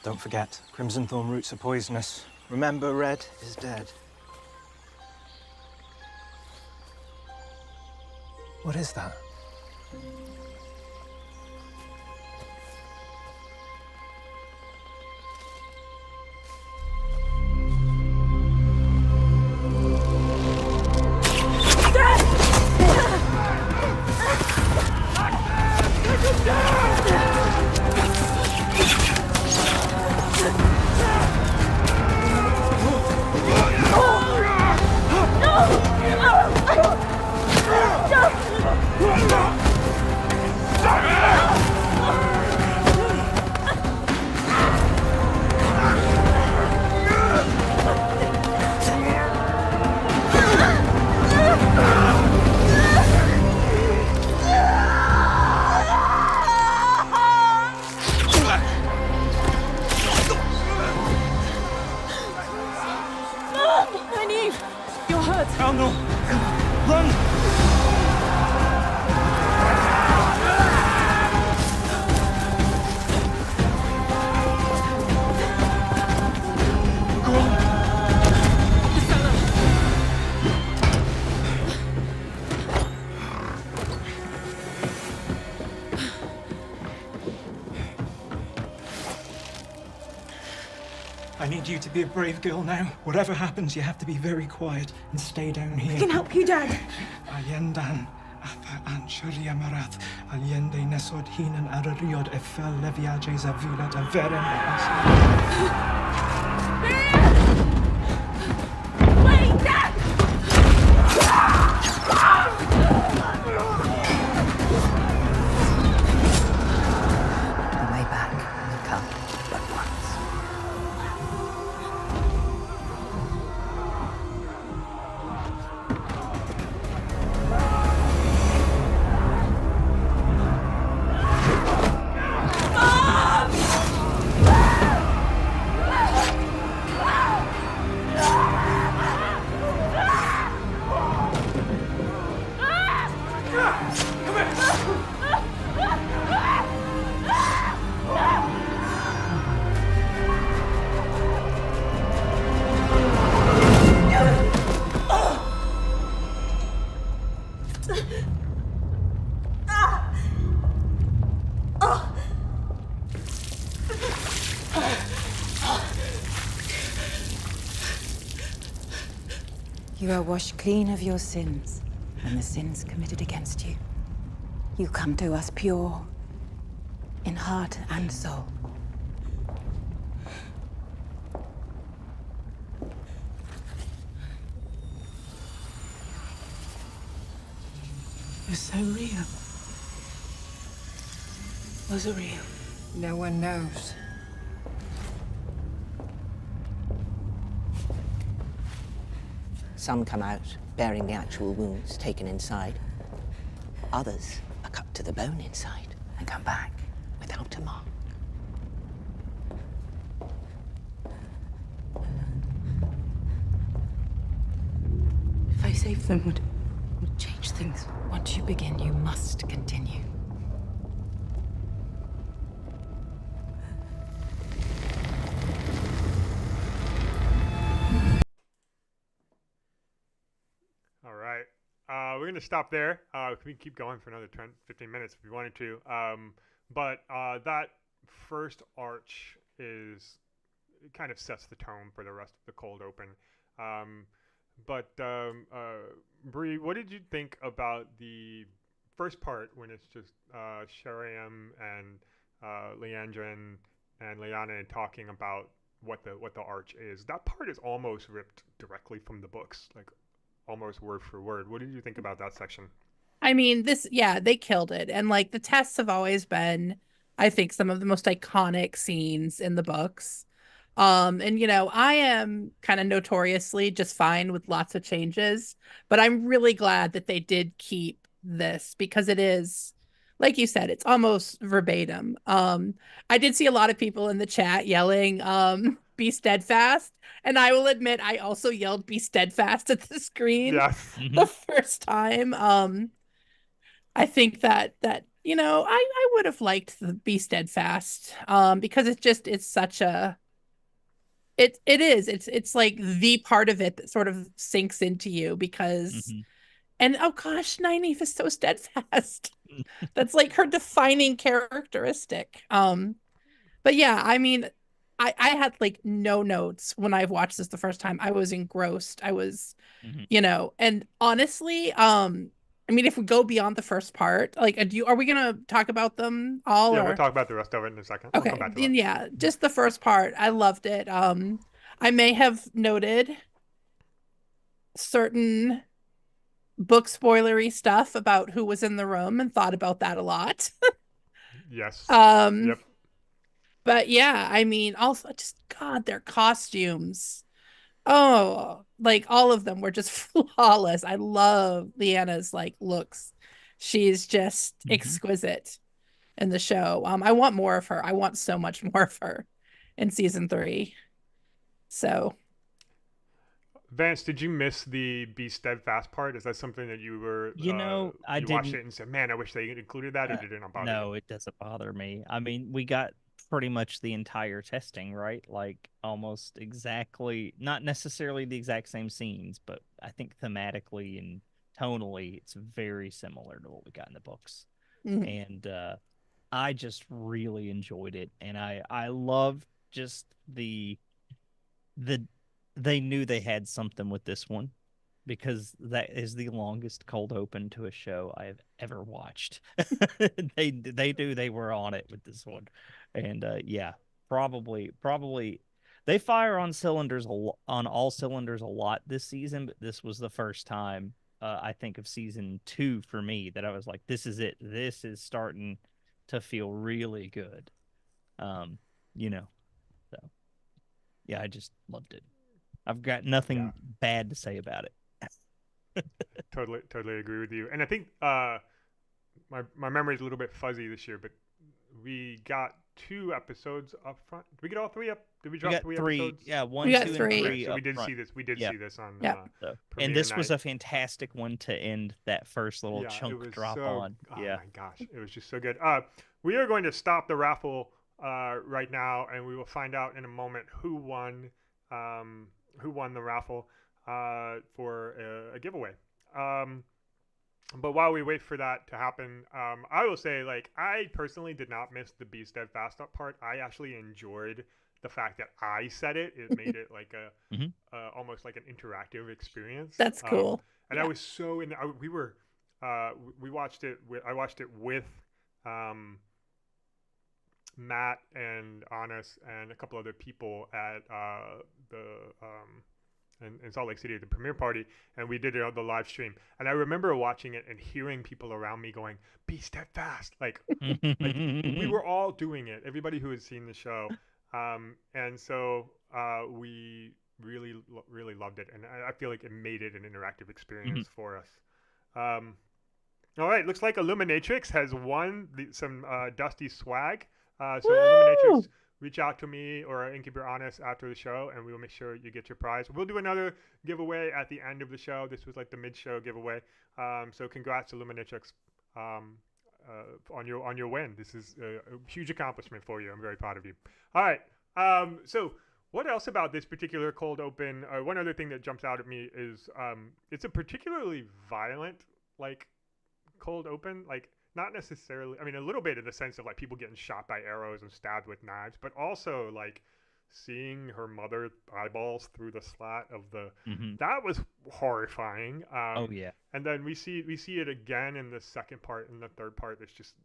Don't forget, crimson thorn roots are poisonous. Remember, Red is dead. What is that? I need you to be a brave girl now. Whatever happens, you have to be very quiet and stay down here. I can help you, Dad. Ayendan, apa anchuria marath, aliende nesod hinan arariod efel leviajes avulat averen. Wait, Dad! The way back will come but once. You are washed clean of your sins and the sins committed against you. You come to us pure in heart and soul. You're so real. Was it real? No one knows. Some come out bearing the actual wounds taken inside. Others are cut to the bone inside and come back without a mark. If I save them, would change things. Once you begin, you must continue. All right. We're going to stop there. We can keep going for another 10, 15 minutes if we wanted to. But that first arch it kind of sets the tone for the rest of the cold open. Bree, what did you think about the first part when it's just Shariam and Leandrin and Liana talking about what the arch is? That part is almost ripped directly from the books, like almost word for word. What did you think about that section? I mean, they killed it. And like the tests have always been, I think, some of the most iconic scenes in the books. And I am kind of notoriously just fine with lots of changes, but I'm really glad that they did keep this because it is, like you said, it's almost verbatim. I did see a lot of people in the chat yelling, be steadfast. And I will admit, I also yelled be steadfast at the screen Yes. the first time. I think that I would have liked the be steadfast because it's such a it's like the part of it that sort of sinks into you because and oh gosh, Nynaeve is so steadfast. That's like her defining characteristic. But yeah, I mean, I had like no notes when I watched this the first time. I was engrossed. I was, and honestly, I mean, if we go beyond the first part, like, are we gonna talk about them all? Yeah, or... we'll talk about the rest of it in a second. Okay, We'll come back to then that. yeah, just the first part. I loved it. I may have noted certain book spoilery stuff about who was in the room and thought about that a lot. Yes. Yep. But yeah, I mean, also just God, their costumes. Oh, like all of them were just flawless. I love Leanna's like looks. She's just exquisite in the show. I want more of her. I want so much more of her in season 3. So Vance, did you miss the be steadfast part? Is that something that you were I you watched didn't. it and said, man, I wish they included that, or did it not bother No, it doesn't bother me. I mean, we got pretty much the entire testing, right? Like almost exactly, not necessarily the exact same scenes, but I think thematically and tonally, it's very similar to what we got in the books. And I just really enjoyed it, and I loved just the they knew they had something with this one, because that is the longest cold open to a show I have ever watched. They knew they were on it with this one, and yeah, probably they fire on all cylinders a lot this season, but this was the first time I think of season 2 for me that I was like, this is it. This is starting to feel really good. So yeah, I just loved it. I've got nothing bad to say about it. Totally agree with you. And I think my memory is a little bit fuzzy this year, but we got 2 episodes up front. Did we get all 3 up? Did we drop 3 episodes? Yeah, 1, 2, and 3. So we did see this. We did see this on and this was night. a fantastic one to end that first little chunk drop on. Oh my gosh, it was just so good. We are going to stop the raffle right now, and we will find out in a moment who won the raffle for a giveaway. But while we wait for that to happen, I will say, like, I personally did not miss the be steadfast up part. I actually enjoyed the fact that I said it. It made it like a almost like an interactive experience. That's cool. And I was so in. We watched it. I watched it with Matt and Honest and a couple other people at in Salt Lake City at the premiere party, and we did it on the live stream. And I remember watching it and hearing people around me going, "Be steadfast!" Like we were all doing it. Everybody who had seen the show, and so we really loved it, and I feel like it made it an interactive experience for us. All right, looks like Illuminatrix has won some Dusty swag. So Illuminatrix, reach out to me or Innkeeper Honest after the show, and we will make sure you get your prize. We'll do another giveaway at the end of the show. This was like the mid-show giveaway. So congrats to Illuminatrix on your win. This is a huge accomplishment for you. I'm very proud of you. All right. So what else about this particular cold open? One other thing that jumps out at me is it's a particularly violent cold open. Like, not necessarily, I mean, a little bit in the sense of like people getting shot by arrows and stabbed with knives, but also like seeing her mother eyeballs through the slat of the that was horrifying. Oh yeah. And then we see it again in the second part and the third part. There's just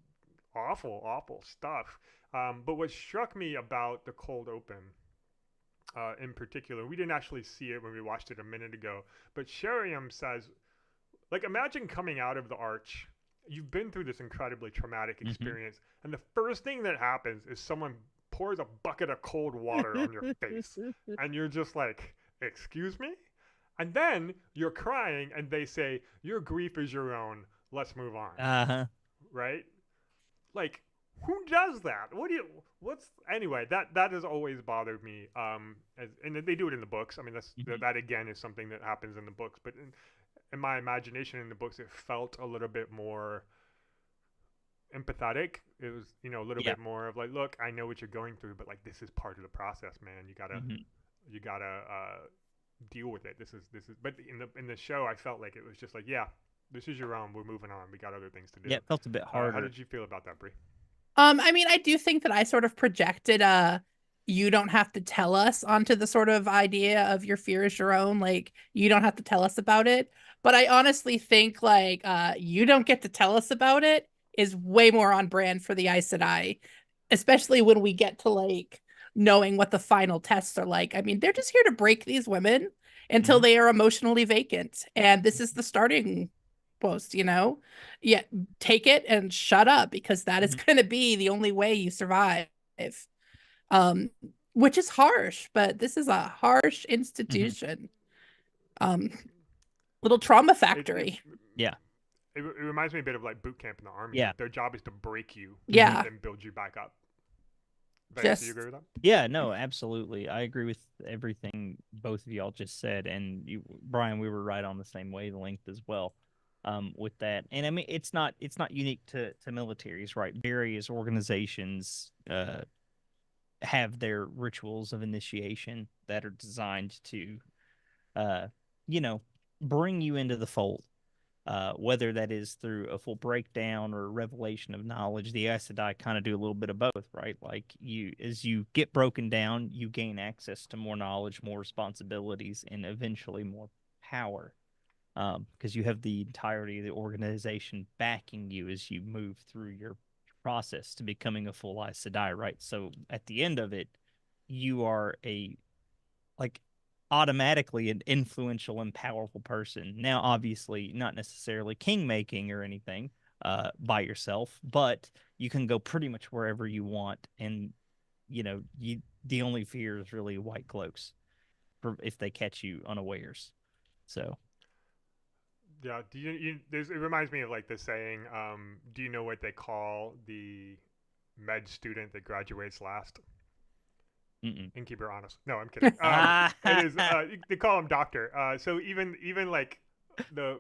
awful stuff. But what struck me about the cold open in particular, we didn't actually see it when we watched it a minute ago, but Sheriam says, like, imagine coming out of the arch. You've been through this incredibly traumatic experience, and the first thing that happens is someone pours a bucket of cold water on your face, and you're just like, excuse me? And then you're crying, and they say, your grief is your own, let's move on. Uh-huh. Right? Like, who does that? Anyway, that has always bothered me. And they do it in the books. I mean, that again is something that happens in the books, but in my imagination in the books, it felt a little bit more empathetic. It was, a little bit more of like, look, I know what you're going through, but like, this is part of the process, man. You gotta deal with it. This is, but in the show, I felt like it was just like, yeah, this is your own. We're moving on. We got other things to do. Yeah, it felt a bit harder. How did you feel about that, Bree? I mean, I do think that I sort of projected you don't have to tell us onto the sort of idea of your fear is your own. Like, you don't have to tell us about it. But I honestly think like you don't get to tell us about it is way more on brand for the Aes Sedai, especially when we get to like knowing what the final tests are like. I mean, they're just here to break these women until they are emotionally vacant. And this is the starting post, Yeah, take it and shut up, because that is going to be the only way you survive. Which is harsh, but this is a harsh institution. Little trauma factory. It reminds me a bit of like boot camp in the army. Yeah. Their job is to break you Yeah. and build you back up. Vance, do you agree with that? Yeah, no, absolutely. I agree with everything both of y'all just said. And you, Brian, we were right on the same wavelength as well with that. And I mean, it's not unique to militaries, right? Various organizations have their rituals of initiation that are designed to, bring you into the fold. Whether that is through a full breakdown or revelation of knowledge. The Aes Sedai kind of do a little bit of both, right? Like as you get broken down, you gain access to more knowledge, more responsibilities, and eventually more power. Because you have the entirety of the organization backing you as you move through your process to becoming a full Aes Sedai, right? So at the end of it, you are automatically an influential and powerful person. Now, obviously, not necessarily king-making or anything by yourself, but you can go pretty much wherever you want. And, the only fear is really white cloaks if they catch you unawares. So. Yeah. It reminds me of like the saying, do you know what they call the med student that graduates last? Innkeeper, honest. No, I'm kidding. It is. They call him doctor. So even like the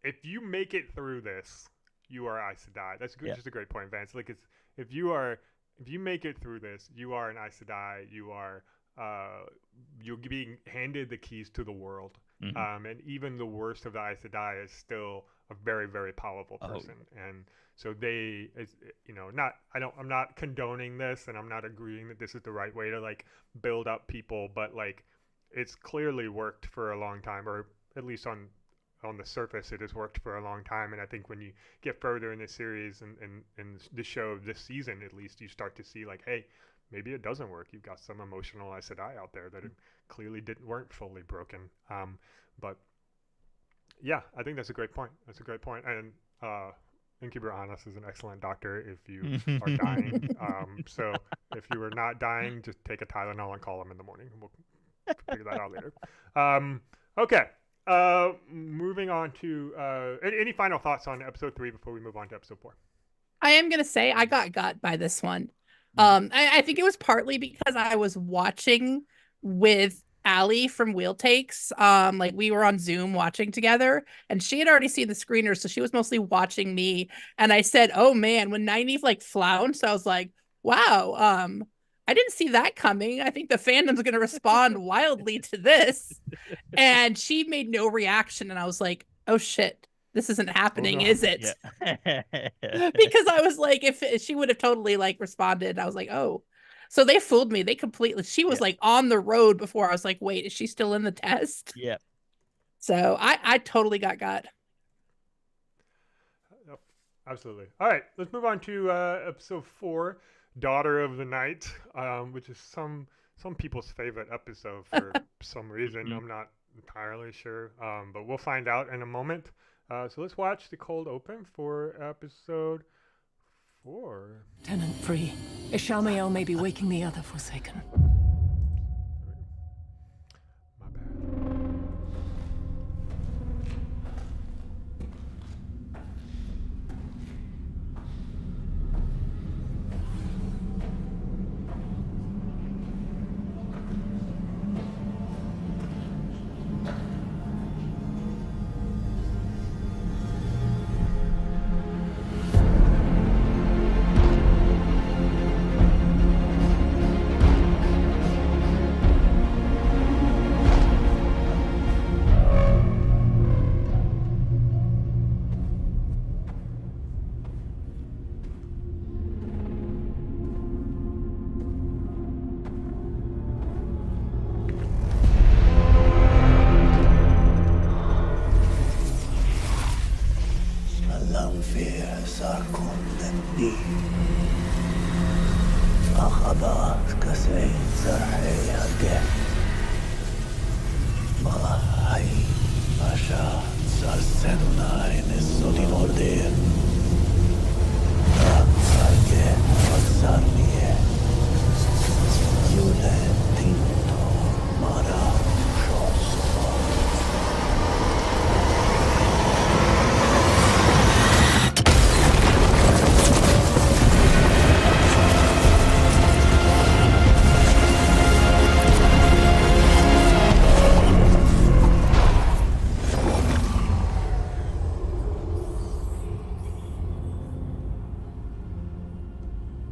if you make it through this, you are Aes Sedai. That's good. Just a great point, Vance. Like if you make it through this, you are an Aes Sedai. You're being handed the keys to the world. And even the worst of the Aes Sedai is still a very, very powerful person. And so I'm not condoning this, and I'm not agreeing that this is the right way to like build up people, but like it's clearly worked for a long time, or at least on the surface it has worked for a long time. And I think when you get further in the series and the show this season, at least, you start to see like, hey, maybe it doesn't work. You've got some emotional Aes Sedai out there that clearly weren't fully broken. But yeah, I think that's a great point. And Innkeeper Honest is an excellent doctor if you are dying. So if you are not dying, just take a Tylenol and call him in the morning. We'll figure that out later. Okay. Moving on to any final thoughts on episode 3 before we move on to episode 4? I am going to say I got by this one. I think it was partly because I was watching with Allie from Wheel Takes. Like we were on Zoom watching together, and she had already seen the screener, so she was mostly watching me. And I said, "Oh man," when Nynaeve like flounced, I was like, "Wow, I didn't see that coming. I think the fandom's going to respond wildly to this." And she made no reaction, and I was like, "Oh shit. This isn't happening, is it?" Yeah. Because I was like, if she would have totally like responded, I was like, oh. So they fooled me. They completely. She was like on the road before. I was like, wait, is she still in the test? Yeah. So I totally got. Absolutely. All right, let's move on to episode 4, Daughter of the Night, which is some people's favorite episode for some reason. I'm not entirely sure, but we'll find out in a moment. So let's watch the cold open for episode 4. Tenant Bree, Ishamael may be waking the other Forsaken. My bad. Modir Sarkon Lemni Akhabat Kasein Zarhei Hage Mahai Asha Sarsenunai Nesodin Ordir Hage Aksarnie Yule Tinto Mara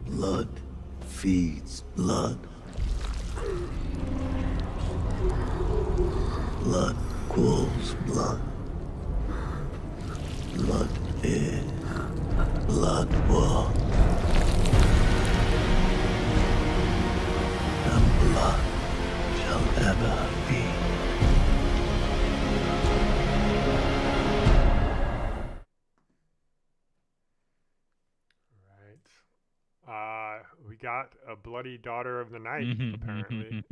Blood feeds blood. Blood cools blood. Blood is blood was. And blood shall ever be. We got a bloody daughter of the night, apparently.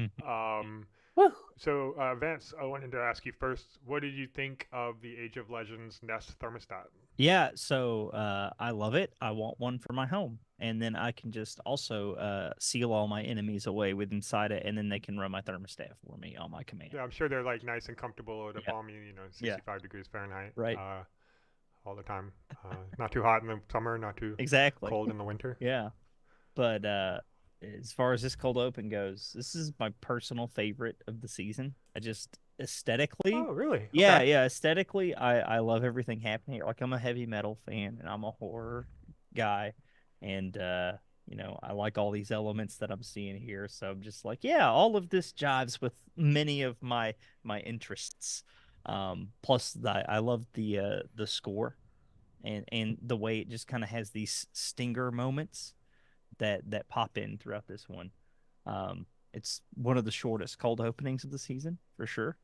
So, Vance, I wanted to ask you first, what did you think of the Age of Legends Nest thermostat? Yeah, so I love it. I want one for my home. And then I can just also seal all my enemies away with inside it, and then they can run my thermostat for me on my command. Yeah, I'm sure they're like nice and comfortable at a balmy, 65 degrees Fahrenheit. Right. All the time. Not too hot in the summer, not too cold in the winter. Yeah. But as far as this cold open goes, this is my personal favorite of the season. I just aesthetically. Oh, really? Yeah, Okay. yeah. Aesthetically, I love everything happening here. Like, I'm a heavy metal fan and I'm a horror guy, and I like all these elements that I'm seeing here. So I'm just like, yeah, all of this jives with many of my interests. Plus, I love the score, and the way it just kind of has these stinger moments that pop in throughout this one. It's one of the shortest cold openings of the season for sure.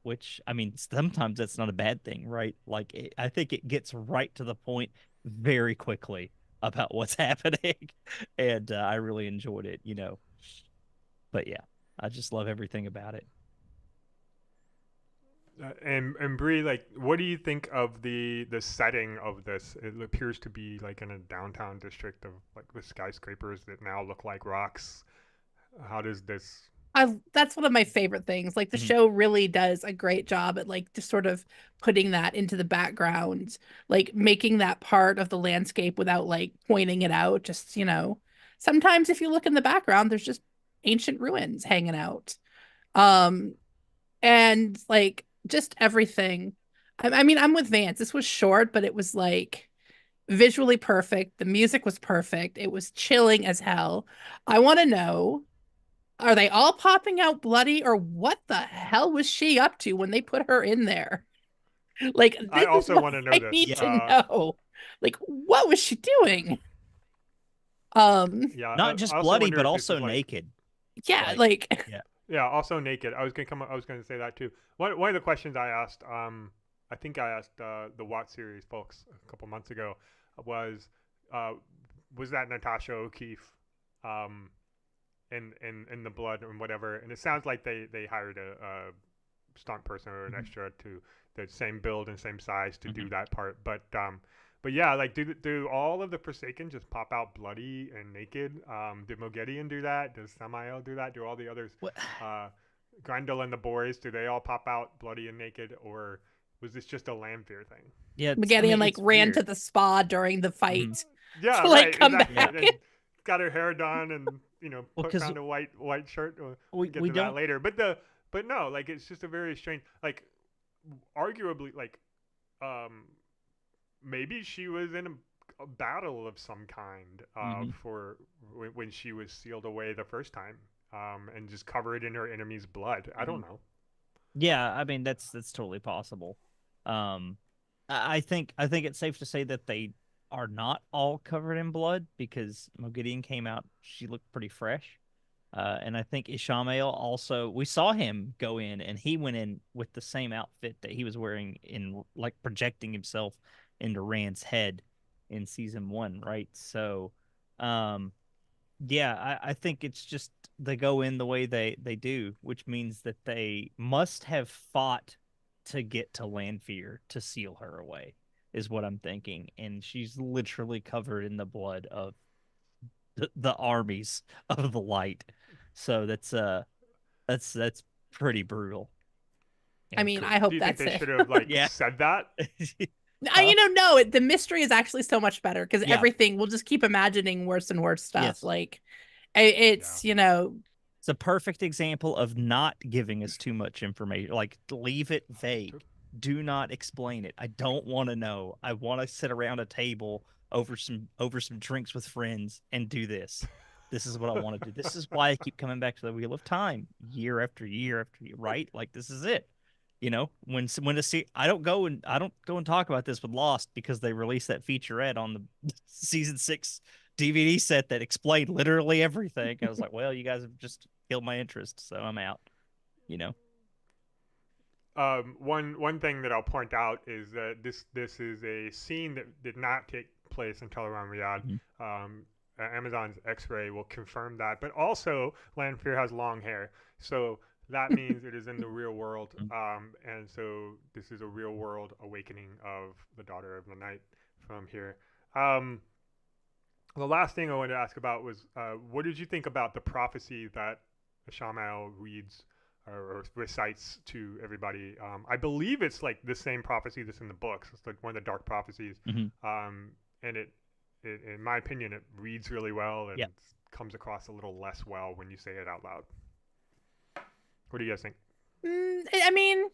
Which, I mean, sometimes that's not a bad thing, right? Like, I think it gets right to the point very quickly about what's happening, and I really enjoyed it, But yeah, I just love everything about it. And Bree, like, what do you think of the setting of this? It appears to be like in a downtown district of like with skyscrapers that now look like rocks. How does this? That's one of my favorite things. Like, the show really does a great job at like just sort of putting that into the background, like making that part of the landscape without like pointing it out. Just, sometimes if you look in the background, there's just ancient ruins hanging out. And like just everything. I mean, I'm with Vance. This was short, but it was like visually perfect. The music was perfect. It was chilling as hell. I want to know, are they all popping out bloody, or what the hell was she up to when they put her in there? Like, I also want to know I this. need to know. Like, what was she doing? Yeah, Not just bloody, but also naked. Yeah, yeah, also naked. I was gonna say that too. One of the questions I asked, I think I asked the Watt series folks a couple months ago, was that Natasha O'Keefe, in the blood and whatever? And it sounds like they hired a stunt person or an extra to the same build and same size to do that part. But yeah, like, do all of the Forsaken just pop out bloody and naked? Did Moghedien do that? Does Ishamael do that? Do all the others, Grendel and the boys, do they all pop out bloody and naked, or was this just a Lanfear thing? Yeah, Moghedien ran weird. to the spa during the fight. Yeah, to like right, come exactly. back. Got her hair done and put on a white shirt. We'll get to that later. But no, like, it's just a very strange, like, arguably, like, maybe she was in a battle of some kind for when she was sealed away the first time, and just covered in her enemy's blood. I don't know. Yeah, I mean, that's totally possible. I think it's safe to say that they are not all covered in blood, because Moghedien came out, she looked pretty fresh. And I think Ishamael also, we saw him go in, and he went in with the same outfit that he was wearing, in like projecting himself into Rand's head in season 1, right? So, yeah, I think it's just they go in the way they do, which means that they must have fought to get to Lanfear to seal her away, is what I'm thinking. And she's literally covered in the blood of the armies of the light. So that's pretty brutal. I mean, I hope Do you think that's they it. should have said that? No, the mystery is actually so much better because Yeah. everything we'll just keep imagining worse and worse stuff. Yes. Like, it's It's a perfect example of not giving us too much information. Like, leave it vague. Do not explain it. I don't want to know. I want to sit around a table over some drinks with friends and do this. This is what I want to do. This is why I keep coming back to the Wheel of Time year after year after year, right? Like, this is it. You know, I don't go and talk about this with Lost because they released that featurette on the season 6 DVD set that explained literally everything. I was like, well, you guys have just killed my interest, so I'm out. You know. One thing that I'll point out is that this is a scene that did not take place in Tel Riyadh. Amazon's X-ray will confirm that, but also Lanfear has long hair, so that means it is in the real world, and so this is a real world awakening of the Daughter of the Night from here. The last thing I wanted to ask about was, what did you think about the prophecy that Ishamael reads or recites to everybody? I believe it's like the same prophecy that's in the books. It's like one of the dark prophecies, and it, in my opinion, it reads really well and comes across a little less well when you say it out loud. What do you guys think? I mean,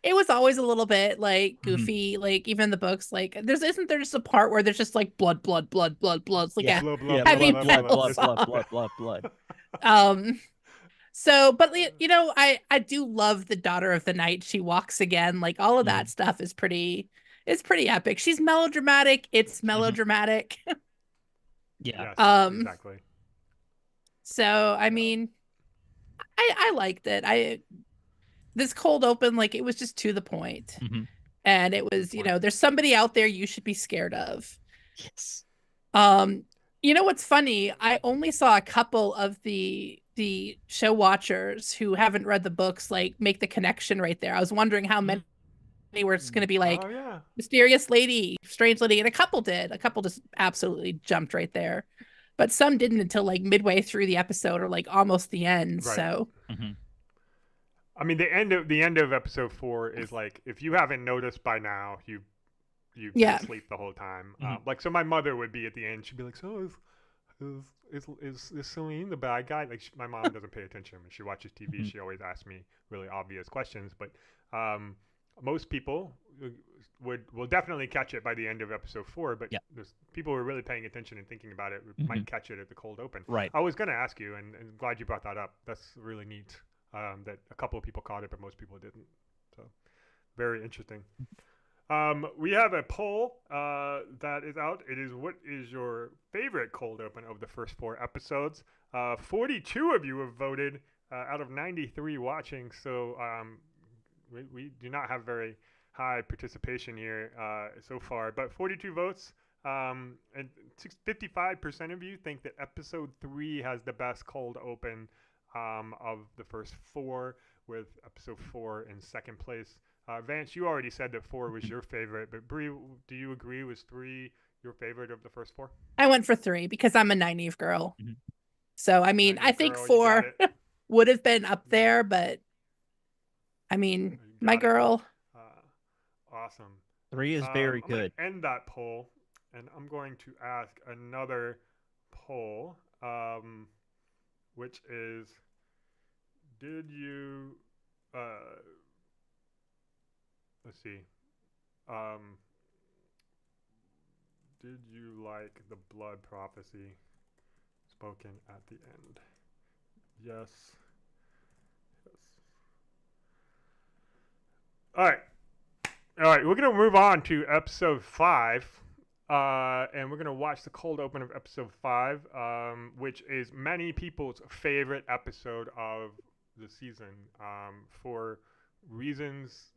it was always a little bit like goofy, like even the books, like isn't there just a part where there's just like blood. It's like blood. So, but you know, I do love the Daughter of the Night. She walks again. Like all of that stuff is pretty epic. She's melodramatic. It's melodramatic. Yes, exactly. So, I mean, I liked it. This cold open, like it was just to the point. And it was, there's somebody out there you should be scared of. Yes. You know what's funny? I only saw a couple of the show watchers who haven't read the books like make the connection right there. I was wondering how many were it's going to be like mysterious lady, strange lady, and a couple did. A couple just absolutely jumped right there, but some didn't until like midway through the episode or like almost the end. Right. So. I mean, the end of episode 4 is like, if you haven't noticed by now, you've been asleep the whole time. Like, so my mother would be at the end. She'd be like, "So is Celine the bad guy?" Like, my mom doesn't pay attention when she watches TV. She always asks me really obvious questions. But most people will definitely catch it by the end of episode 4. But there's people who are really paying attention and thinking about it might catch it at the cold open. Right. I was going to ask you, and glad you brought that up. That's really neat. That a couple of people caught it, but most people didn't. So, very interesting. We have a poll that is out. It is, what is your favorite cold open of the first 4 episodes? 42 of you have voted out of 93 watching. So we do not have very high participation here so far, but 42 votes. And 55% of you think that episode 3 has the best cold open of the first 4, with episode 4 in second place. Vance, you already said that 4 was your favorite, but Bree, do you agree? Was 3 your favorite of the first 4? I went for 3 because I'm a 90s girl. So, I mean, I think 4 would have been up there, but I mean, my girl. Awesome. 3 is very I'm good. End that poll, and I'm going to ask another poll, which is, did you let's see, did you like the blood prophecy spoken at the end? Yes. All right, we're gonna move on to episode 5, and we're gonna watch the cold open of episode 5, which is many people's favorite episode of the season, for reasons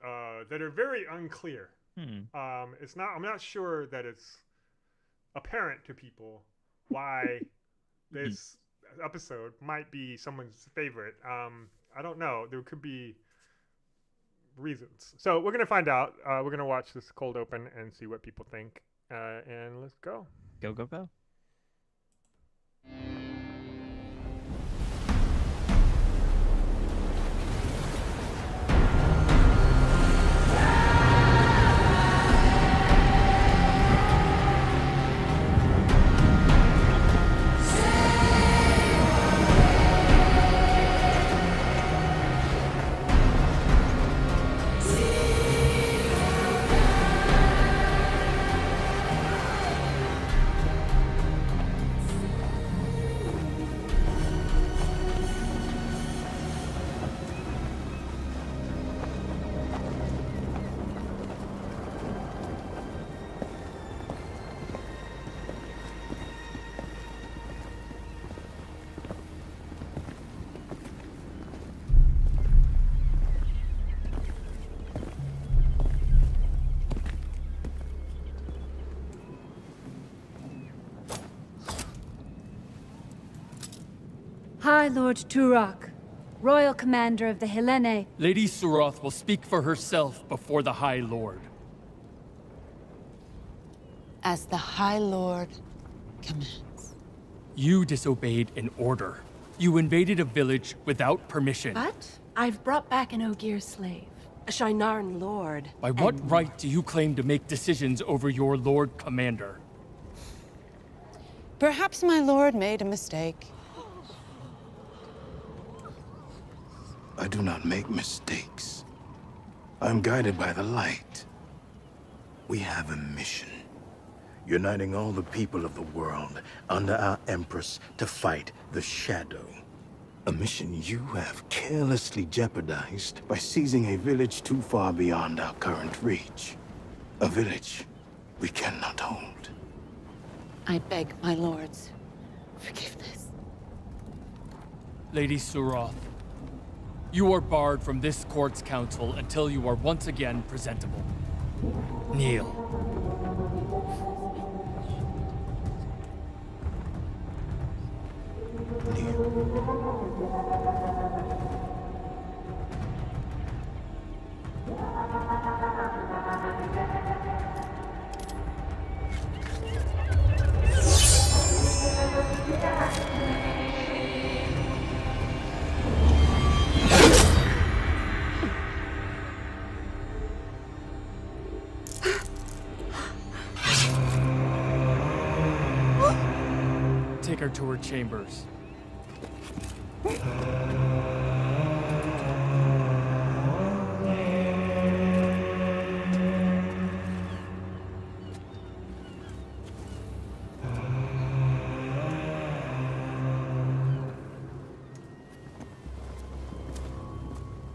that are very unclear. I'm not sure that it's apparent to people why this episode might be someone's favorite. I don't know. There could be reasons. So we're gonna find out. We're gonna watch this cold open and see what people think. And let's go. Go, go, go. High Lord Turok, Royal Commander of the Hellene. Lady Suroth will speak for herself before the High Lord. As the High Lord commands. You disobeyed an order. You invaded a village without permission. But I've brought back an Ogier slave, a Shinarn lord. By what right do you claim to make decisions over your Lord Commander? Perhaps my lord made a mistake. I do not make mistakes. I'm guided by the light. We have a mission. Uniting all the people of the world under our Empress to fight the Shadow. A mission you have carelessly jeopardized by seizing a village too far beyond our current reach. A village we cannot hold. I beg my lord's forgiveness. Lady Suroth, you are barred from this court's counsel until you are once again presentable. Kneel. Take her to her chambers.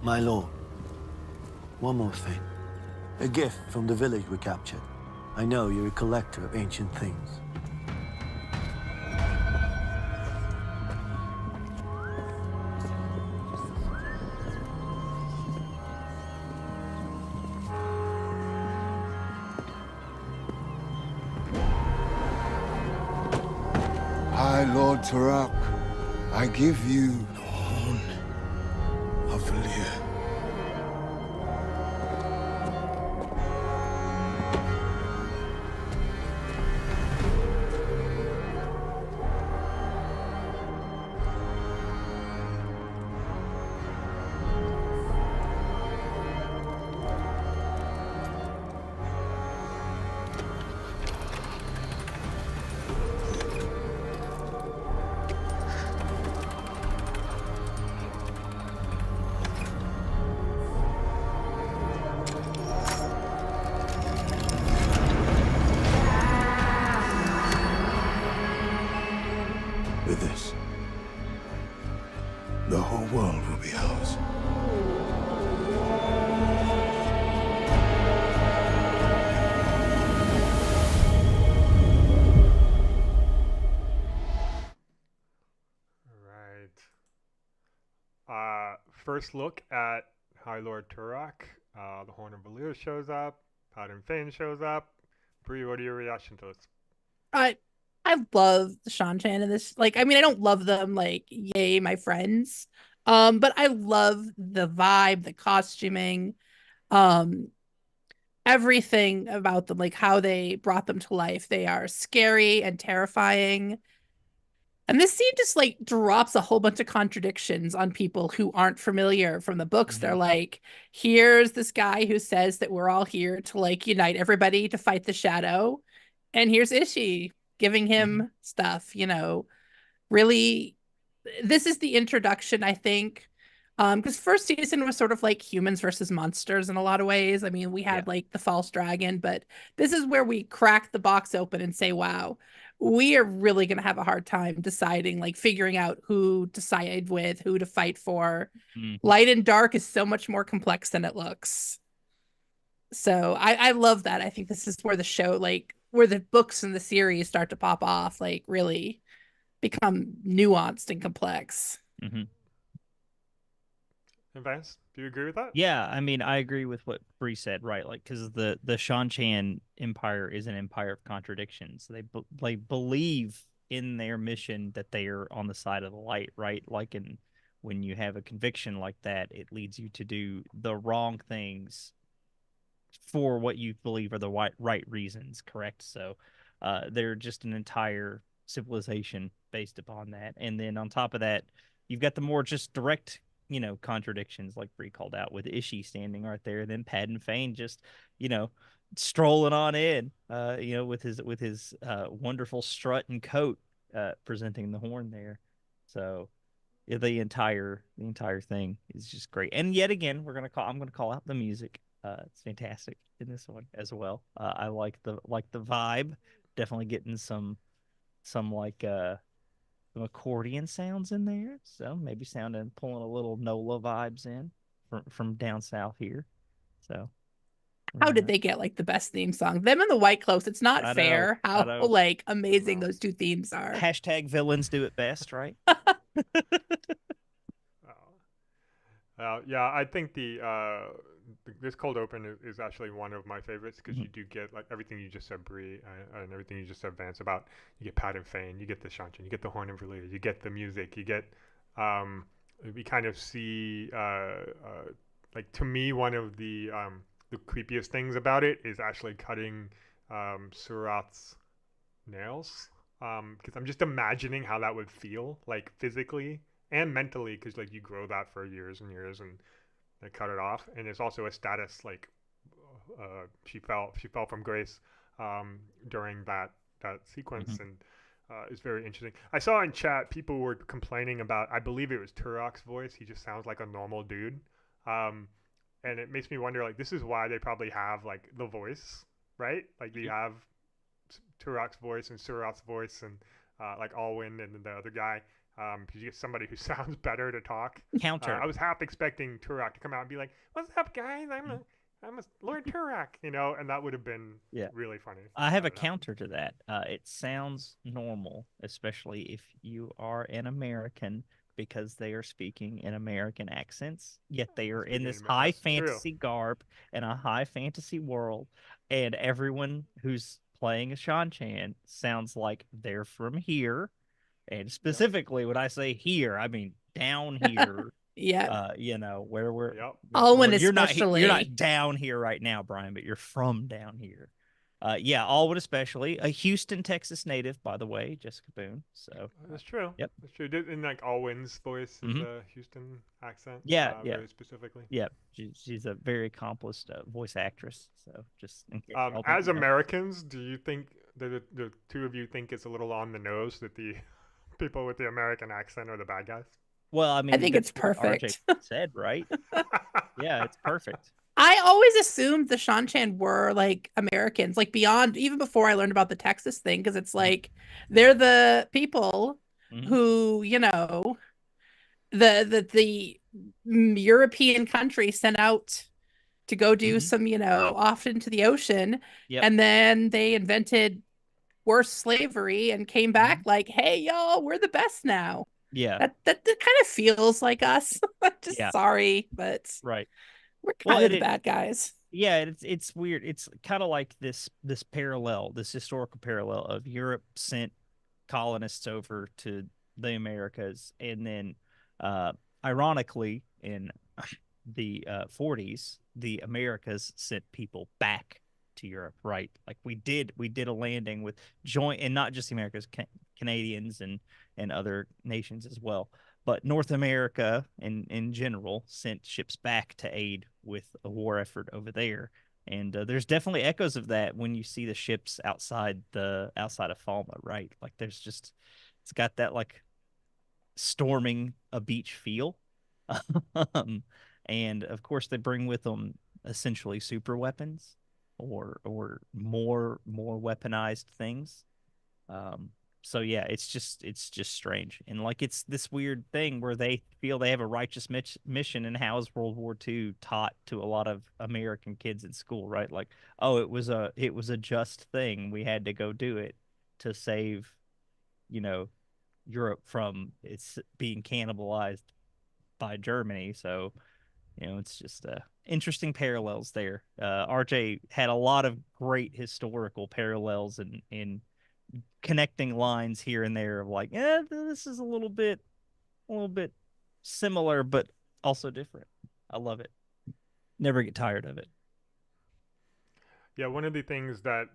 My lord, one more thing. A gift from the village we captured. I know you're a collector of ancient things. High Lord Turok, I give you the horn of Valir. With this, the whole world will be ours. Right. First look at High Lord Turok. The Horn of Valir shows up. Paladin Fane shows up. Bree, what are your reaction to this? I love the Shan-Chan in this. Like, I mean, I don't love them like, yay, my friends. But I love the vibe, the costuming, um, everything about them, like how they brought them to life. They are scary and terrifying. And this scene just like drops a whole bunch of contradictions on people who aren't familiar from the books. They're like, here's this guy who says that we're all here to like unite everybody to fight the shadow. And here's Ishi giving him stuff, really. This is the introduction, I think. Because first season was sort of like humans versus monsters in a lot of ways. I mean, we had like the false dragon, but this is where we crack the box open and say, wow, we are really going to have a hard time deciding, like figuring out who to side with, who to fight for. Light and dark is so much more complex than it looks. So I love that. I think this is where the show, like where the books and the series start to pop off, like really become nuanced and complex. And Vance, do you agree with that? Yeah, I mean, I agree with what Bree said, right? Like, because the Shan-Chan Empire is an empire of contradictions. They believe in their mission that they are on the side of the light, right? Like, when you have a conviction like that, it leads you to do the wrong things for what you believe are the right reasons, correct? So, they're just an entire civilization based upon that. And then on top of that, you've got the more just direct contradictions like Bree called out with Ishi standing right there, and then Padan Fain just, strolling on in, with his wonderful strut and coat, presenting the horn there. So yeah, the entire thing is just great. And yet again, I'm gonna call out the music. It's fantastic in this one as well. I like the vibe. Definitely getting some like some accordion sounds in there, so maybe pulling a little NOLA vibes in from down south here. So how did they get like the best theme song? Them and the White Cloaks. It's not fair how like amazing those two themes are. Hashtag villains do it best, right? Yeah, I think this cold open is actually one of my favorites because you do get like everything you just said, Bree, and everything you just said, Vance, about you get Padan Fain, you get the Shan-Chan, you get the Horn of Valyria, you get the music, you get we kind of see like to me one of the creepiest things about it is actually cutting Surat's nails, because I'm just imagining how that would feel like physically and mentally, because like you grow that for years and years and they cut it off. And it's also a status, like she fell from grace during that sequence. And it's very interesting. I saw in chat people were complaining about, I believe it was Turok's voice, he just sounds like a normal dude, and it makes me wonder, like, this is why they probably have like the voice, right? Like you have Turok's voice and Surat's voice and like Alwyn and the other guy, because you get somebody who sounds better to talk. Counter. I was half expecting Turok to come out and be like, "What's up, guys? I'm a Lord Turok," and that would have been really funny. I have a counter to that. It sounds normal, especially if you are an American, because they are speaking in American accents, yet they are in this high fantasy garb and a high fantasy world, and everyone who's playing a Shan-Chan sounds like they're from here. And specifically, when I say here, I mean down here. Where we're. Alwyn, especially. You're not down here right now, Brian, but you're from down here. Alwyn, especially a Houston, Texas native, by the way, Jessica Boone. So that's true. Yep, that's true. In like Alwyn's voice is a Houston accent. Very specifically. Yeah, she's a very accomplished voice actress. So just as Americans, do you think the two of you think it's a little on the nose that the people with the American accent are the bad guys? Well, I mean, I think it's perfect. RJ said, right? Yeah, it's perfect. I always assumed the Shan-Chan were like Americans, like beyond, even before I learned about the Texas thing, because it's like they're the people who, the European country sent out to go do some, off into the ocean, and then they invented worse slavery and came back like, hey, y'all, we're the best now. Yeah, that kind of feels like us. Just sorry, but right. We're kind of the bad guys. Yeah, it's weird. It's kind of like this parallel, this historical parallel of Europe sent colonists over to the Americas, and then ironically in the 40s, the Americas sent people back to Europe, right? Like we did a landing with joint, and not just the Americas, Canadians and other nations as well. But North America in general sent ships back to aid with a war effort over there. And there's definitely echoes of that when you see the ships outside of Falma, right? Like it's got that like storming a beach feel. And of course they bring with them essentially super weapons or more weaponized things. Um, so yeah, it's just strange, and like it's this weird thing where they feel they have a righteous mission, and how is World War II taught to a lot of American kids in school, right? Like, oh, it was a just thing, we had to go do it to save, you know, Europe from its being cannibalized by Germany. So it's just interesting parallels there. RJ had a lot of great historical parallels and connecting lines here and there of like, this is a little bit similar, but also different. I love it. Never get tired of it. Yeah, one of the things that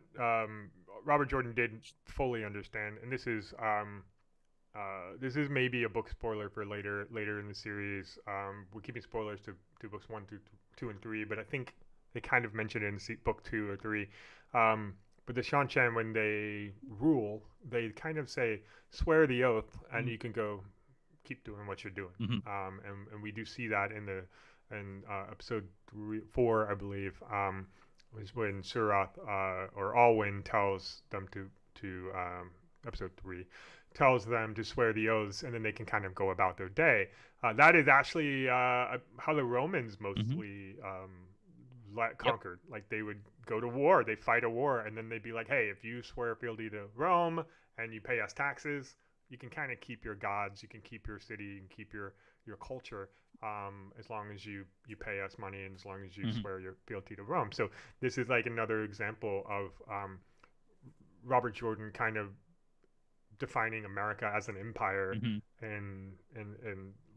Robert Jordan didn't fully understand, and this is maybe a book spoiler for later in the series. We're keeping spoilers to books 1 through 2 and 3, but I think they kind of mention it in book 2 or 3. But the Shan-Chan, when they rule, they kind of say, swear the oath, and you can go keep doing what you're doing. And we do see that in episode 4, I believe, was when Surath or Alwyn tells them to episode 3 tells them to swear the oaths, and then they can kind of go about their day. That is actually how the Romans mostly conquered. Like they would go to war, they fight a war, and then they'd be like, hey, if you swear fealty to Rome and you pay us taxes, you can kind of keep your gods, you can keep your city, you can keep your culture, as long as you pay us money and as long as you swear your fealty to Rome. So this is like another example of Robert Jordan kind of defining America as an empire, and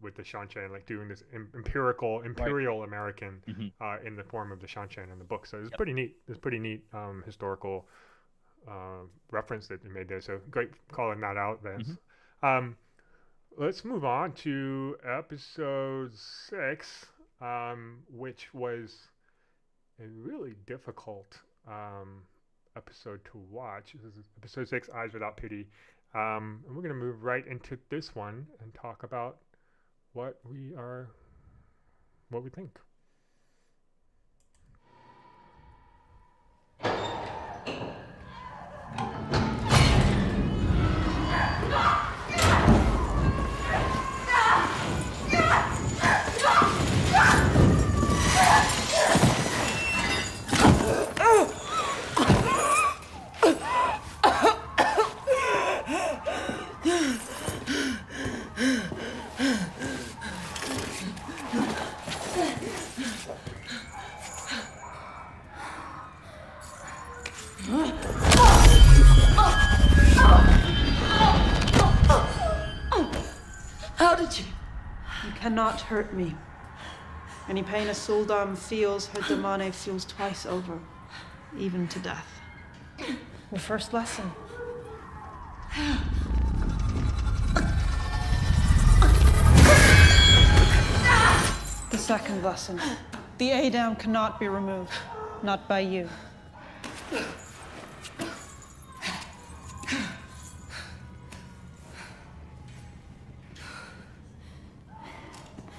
with the Shan-Chan, like doing this imperial American in the form of the Shan-Chan in the book. So it's pretty neat. It's pretty neat historical reference that they made there. So great calling that out, Vance. Let's move on to episode 6, which was a really difficult episode to watch. This is episode 6, Eyes Without Pity. And we're going to move right into this one and talk about what we think. How did you? You cannot hurt me. Any pain a Suldam feels, her Damane feels twice over, even to death. The first lesson. The second lesson. The Adam cannot be removed, not by you.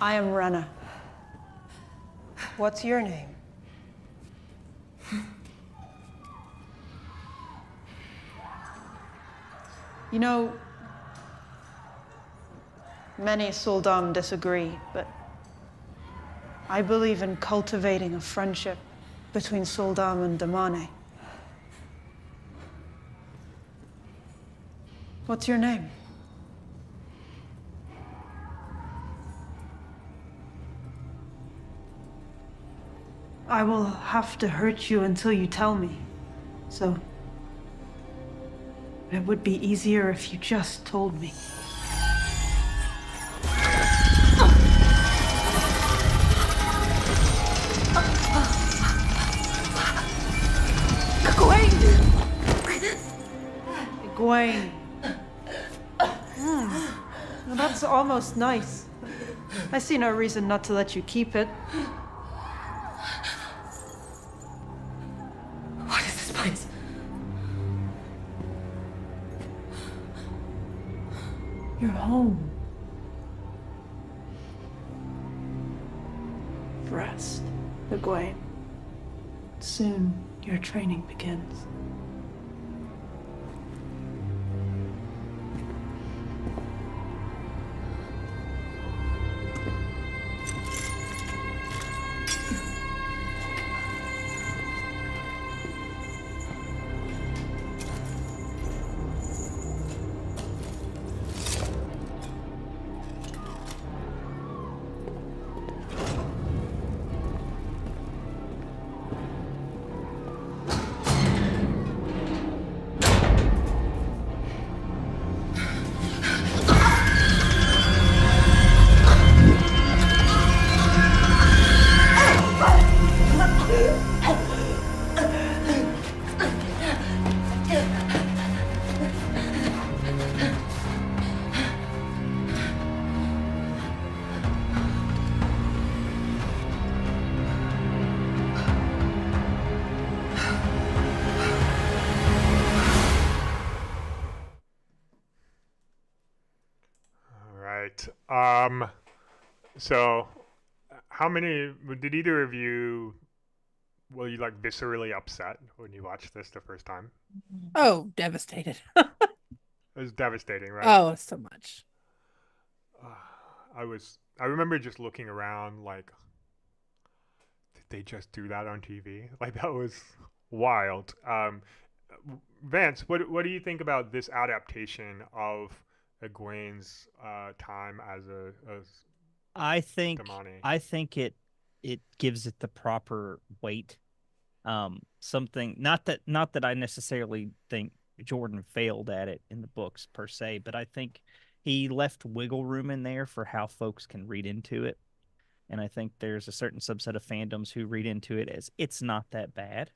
I am Rena. What's your name? You know, many Suldam disagree, but I believe in cultivating a friendship between Suldam and Damane. What's your name? I will have to hurt you until you tell me. So it would be easier if you just told me. Egwene. Well, that's almost nice. I see no reason not to let you keep it. What is this place? You're home. Rest, Egwene. Soon your training begins. So how many did either of you were you like viscerally upset when you watched this the first time? Oh, devastated. It was devastating, right? Oh, so much. I remember just looking around like, did they just do that on TV? Like that was wild. Vance, what do you think about this adaptation of Egwene's time as I think Damani? it gives it the proper weight. Something not that I necessarily think Jordan failed at it in the books per se, but I think he left wiggle room in there for how folks can read into it. And I think there's a certain subset of fandoms who read into it as it's not that bad.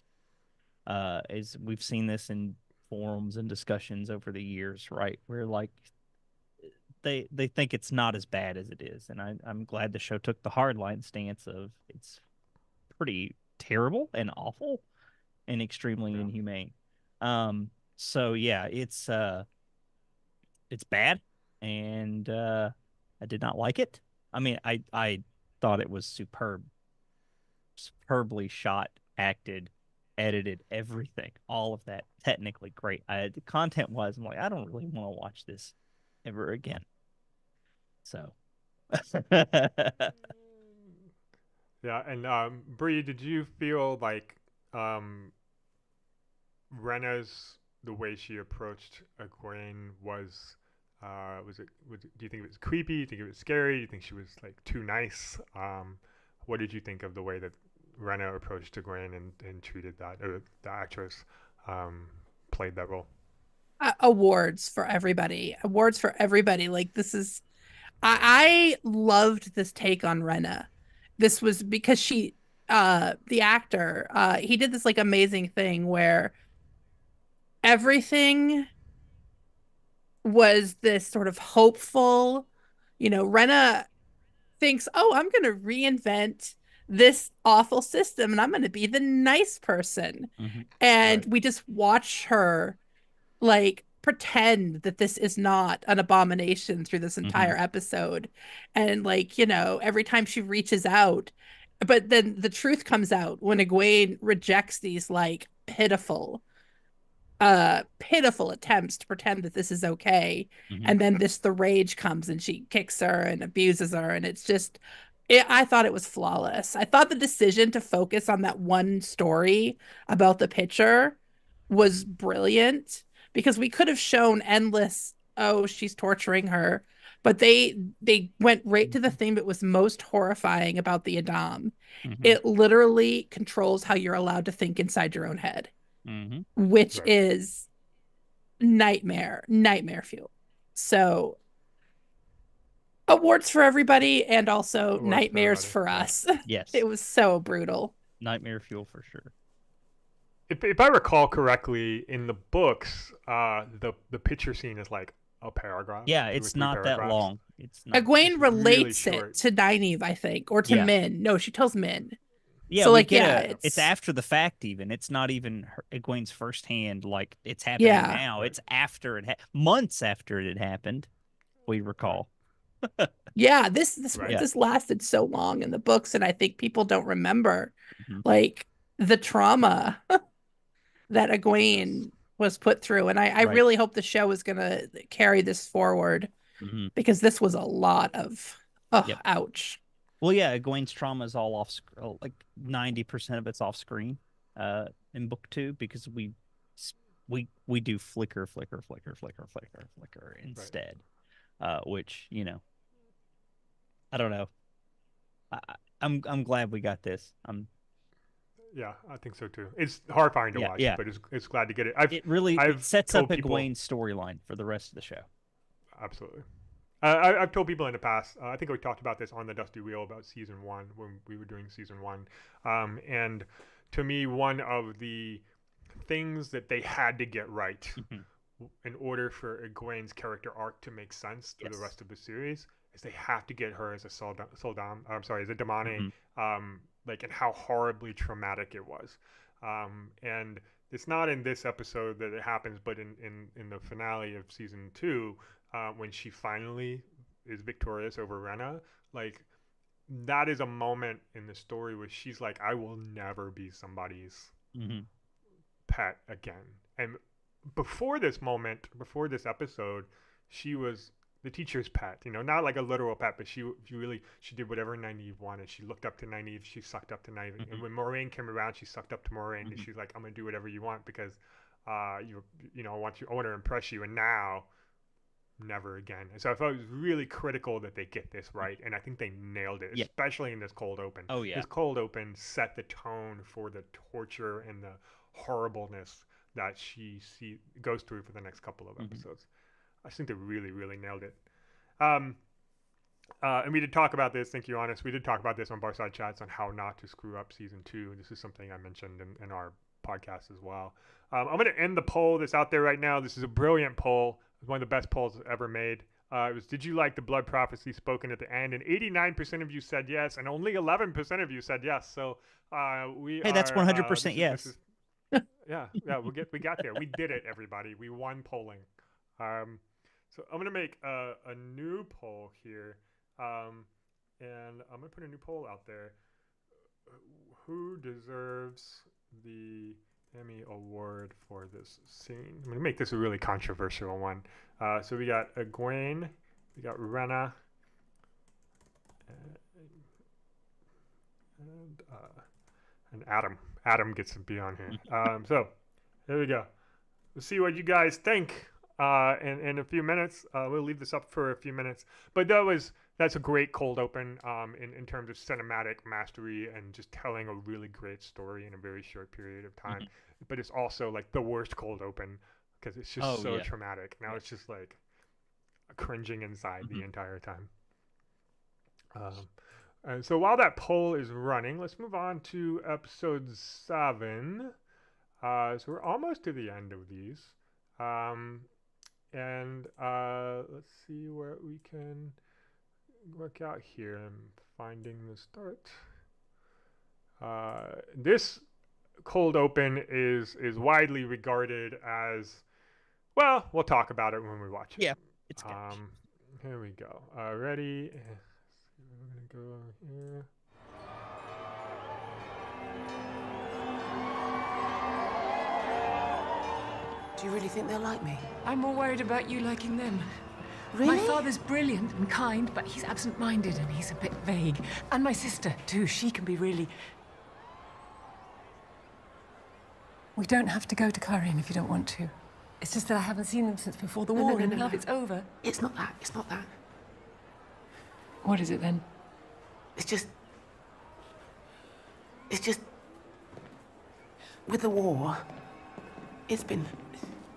As we've seen this in forums and discussions over the years, right? Where like they think it's not as bad as it is. And I'm glad the show took the hardline stance of it's pretty terrible and awful and extremely inhumane. So yeah, it's bad, and I did not like it. I mean, I thought it was superbly shot, acted, edited, everything, all of that, technically great. The content was, I'm like, I don't really want to watch this ever again. So, yeah, and Bree, did you feel like Rena's the way she approached Egwene was do you think it was creepy? Do you think it was scary? Do you think she was like too nice? What did you think of the way that Rena approached Egwene and treated that, or the actress played that role? Awards for everybody. Awards for everybody. Like this is, I loved this take on Rena. This was because the actor, he did this like amazing thing where everything was this sort of hopeful, Rena thinks, oh, I'm going to reinvent this awful system and I'm going to be the nice person. Mm-hmm. And Right. we just watch her like pretend that this is not an abomination through this entire episode. And like, every time she reaches out, but then the truth comes out when Egwene rejects these like pitiful attempts to pretend that this is okay. And then the rage comes and she kicks her and abuses her, and it's just I thought it was flawless. I thought the decision to focus on that one story about the pitcher was brilliant, because we could have shown endless oh, she's torturing her. But they went right to the thing that was most horrifying about the Adam. It literally controls how you're allowed to think inside your own head, which is nightmare fuel. So awards for everybody, and also nightmares for us. Yes. It was so brutal. Nightmare fuel for sure. If I recall correctly, in the books, the picture scene is like a paragraph. Yeah, it's not that long. It's not. Egwene relates it to Nynaeve, I think, or to Min. No, she tells Min. Yeah, so we like, get it's after the fact. Even it's not even Egwene's firsthand. Like it's happening now. It's after it, months after it had happened. We recall. Yeah, this lasted so long in the books, and I think people don't remember like the trauma that Egwene was put through. And I really hope the show is gonna carry this forward, because this was a lot of ouch. Well, yeah, Egwene's trauma is all off like 90% of it's off screen in book 2, because we do flicker instead, which, you know, I don't know. I'm glad we got this. Yeah, I think so too. It's horrifying to watch, but it's glad to get it. It sets up Egwene's storyline for the rest of the show. Absolutely. I've told people in the past, I think we talked about this on the Dusty Wheel about season 1 when we were doing season 1. And to me, one of the things that they had to get right in order for Egwene's character arc to make sense through the rest of the series is they have to get her as a as a Damane, like, and how horribly traumatic it was. And it's not in this episode that it happens, but in the finale of season 2, when she finally is victorious over Rena, like, that is a moment in the story where she's like, I will never be somebody's pet again. And before this moment, before this episode, she was the teacher's pet, you know, not like a literal pet, but she did whatever Nynaeve wanted. She looked up to Nynaeve, she sucked up to Nynaeve. And when Moraine came around, she sucked up to Moraine, and she's like, I'm gonna do whatever you want because I want to impress you. And now, never again. And so I thought it was really critical that they get this right, and I think they nailed it, especially in this cold open. Oh yeah, this cold open set the tone for the torture and the horribleness that she goes through for the next couple of episodes. I think they really, really nailed it. And we did talk about this, thank you, Honest. We did talk about this on Barside Chats on how not to screw up season 2. This is something I mentioned in our podcast as well. I'm going to end the poll that's out there right now. This is a brilliant poll. It's one of the best polls ever made. It was, did you like the blood prophecy spoken at the end? And 89% of you said yes, and only 11% of you said yes. So that's 100% yes. Yeah, we got there. We did it, everybody. We won polling. So I'm going to make a new poll here, and I'm going to put a new poll out there. Who deserves the Emmy Award for this scene? I'm going to make this a really controversial one. So we got Egwene, we got Rena, and Adam. Adam gets to be on here. So there we go. Let's see what you guys think. In a few minutes, we'll leave this up for a few minutes, but that's a great cold open in terms of cinematic mastery and just telling a really great story in a very short period of time. But it's also like the worst cold open because it's just so traumatic. Now it's just like cringing inside the entire time. And so while that poll is running, let's move on to episode 7. So we're almost to the end of these. And let's see where we can work out here. I'm finding the start. This cold open is widely regarded as, well, we'll talk about it when we watch it. Yeah, it's good. Here we go. Ready? We're gonna go here. Do you really think they'll like me? I'm more worried about you liking them. Really? My father's brilliant and kind, but he's absent-minded and he's a bit vague. And my sister, too. She can be really... We don't have to go to Currying if you don't want to. It's just that I haven't seen them since before the war, and now it's over. It's not that. It's not that. What is it then? It's just... With the war, it's been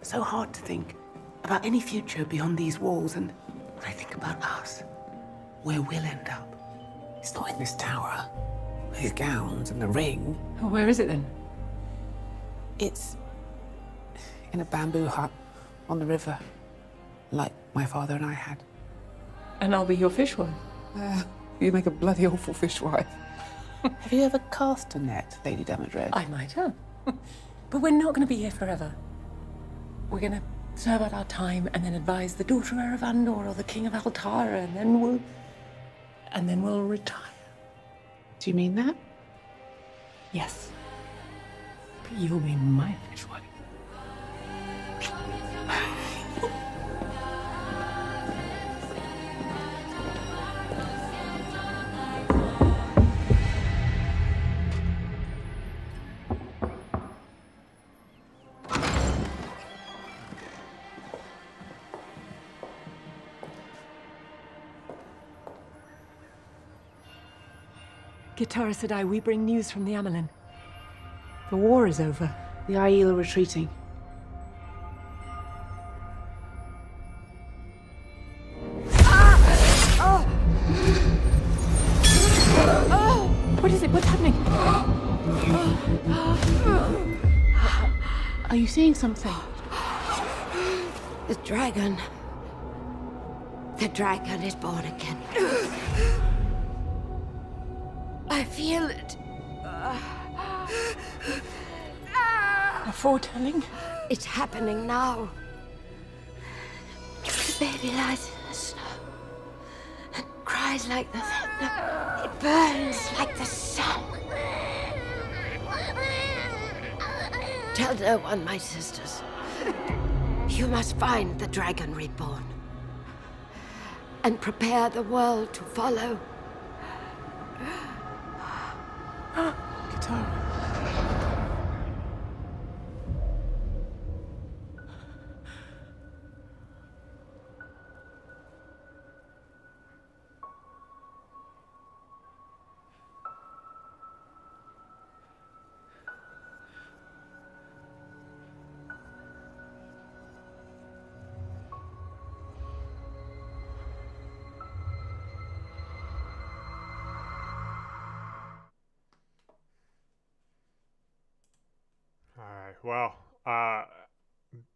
so hard to think about any future beyond these walls, and when I think about us, where we'll end up, it's not in this tower, with these gowns and the ring. Oh, where is it then? It's in a bamboo hut on the river, like my father and I had. And I'll be your fishwife. You make a bloody awful fishwife. Have you ever cast a net, Lady Damodred? I might have. But we're not going to be here forever. We're going to serve out our time and then advise the daughter of Erebandor or the king of Altara, and then we'll retire. Do you mean that? Yes. But you'll be my fishwife. Gitara Sedai, we bring news from the Amelin. The war is over. The Aiel are retreating. What is it? What's happening? Are you seeing something? The dragon. The dragon is born again. I feel it. A foretelling? It's happening now. The baby lies in the snow and cries like the thunder. It burns like the sun. Tell no one, my sisters. You must find the dragon reborn and prepare the world to follow. Guitar. Well,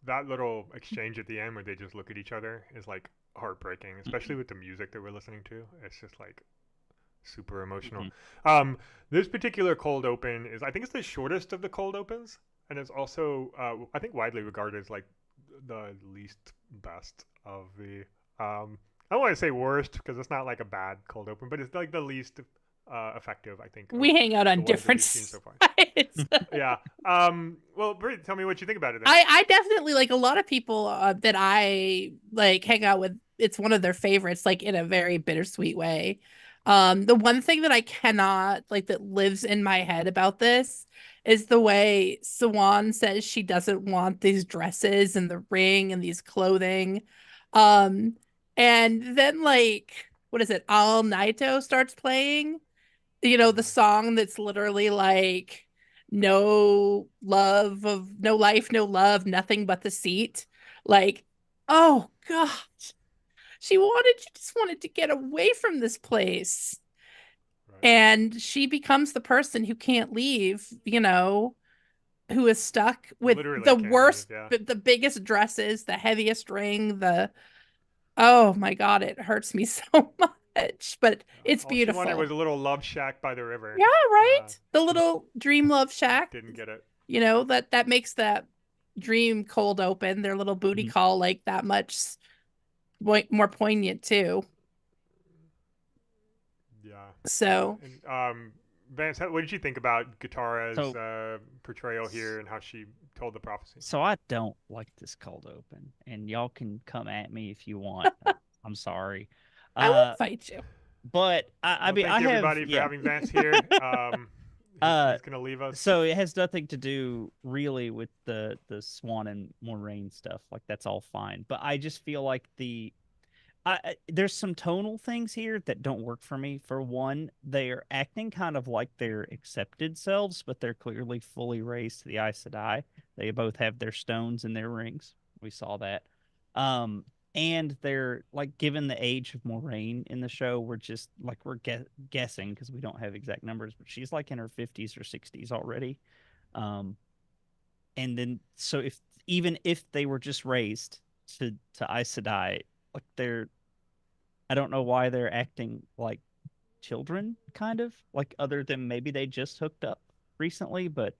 that little exchange at the end where they just look at each other is like heartbreaking, especially with the music that we're listening to. It's just like super emotional. This particular cold open is, I think it's the shortest of the cold opens, and it's also, I think, widely regarded as like the least best of the. I don't want to say worst because it's not like a bad cold open, but it's like the least effective, I think. We hang out on different sides. Yeah. Well, Bree, tell me what you think about it then. I definitely, like, a lot of people that I like hang out with, it's one of their favorites, like in a very bittersweet way. The one thing that I cannot, like, that lives in my head about this is the way Siwan says she doesn't want these dresses and the ring and these clothing. And then, like, what is it? Al Naito starts playing, you know, the song that's literally like, no love of no life, no love, nothing but the seat. Like, oh gosh. She just wanted to get away from this place. Right. And she becomes the person who can't leave, you know, who is stuck with literally the worst, leave, yeah. The biggest dresses, the heaviest ring, oh my God, it hurts me so much, but it's beautiful. All she wanted was a little love shack by the river. Yeah, right? The little dream love shack. Didn't get it. You know, that makes that dream cold open, their little booty call, like that much more poignant too. Yeah. So, and, Vance, what did you think about Gitara's portrayal here and how she told the prophecy? So I don't like this cold open, and y'all can come at me if you want. I'm sorry. I won't fight you. But I mean, thank you everybody for having Vance here. he's gonna leave us. So it has nothing to do really with the Swan and Moraine stuff. Like that's all fine, but I just feel like there's some tonal things here that don't work for me. For one, they are acting kind of like their accepted selves, but they're clearly fully raised to the Aes Sedai. They both have their stones in their rings. We saw that. And they're like, given the age of Moraine in the show, we're just like guessing because we don't have exact numbers, but she's like in her 50s or 60s already. And then so even if they were just raised to Aes Sedai, like I don't know why they're acting like children, kind of like, other than maybe they just hooked up recently, but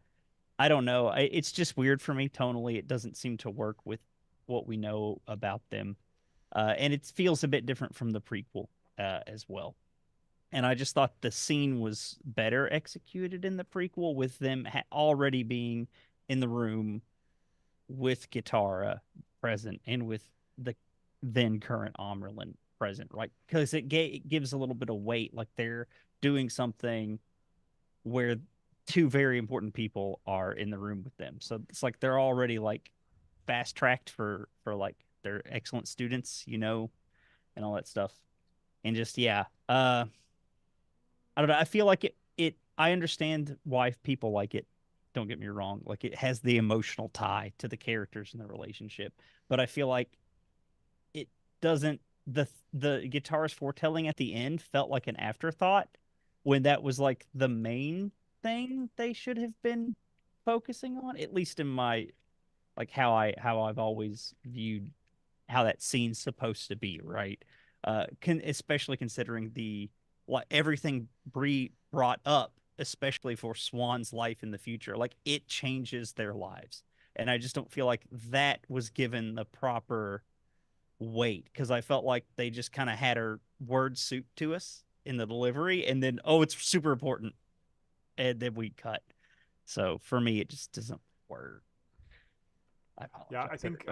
I don't know. It's just weird for me tonally. It doesn't seem to work with what we know about them. And it feels a bit different from the prequel as well. And I just thought the scene was better executed in the prequel with them already being in the room with Guitarra present and with the then current Amyrlin present, right? Because it gives a little bit of weight, like they're doing something where two very important people are in the room with them. So it's like they're already like fast tracked for like they're excellent students, and all that stuff. And just I don't know. I feel like it I understand why people like it. Don't get me wrong. Like it has the emotional tie to the characters and the relationship, but I feel like it doesn't. The guitarist foretelling at the end felt like an afterthought when that was like the main thing they should have been focusing on, at least in my like how I've always viewed how that scene's supposed to be, right? Especially considering everything Bree brought up, especially for Swan's life in the future, like it changes their lives, and I just don't feel like that was given the proper weight, because I felt like they just kind of had her word soup to us in the delivery, and then it's super important, and then we cut. So for me, it just doesn't work. I think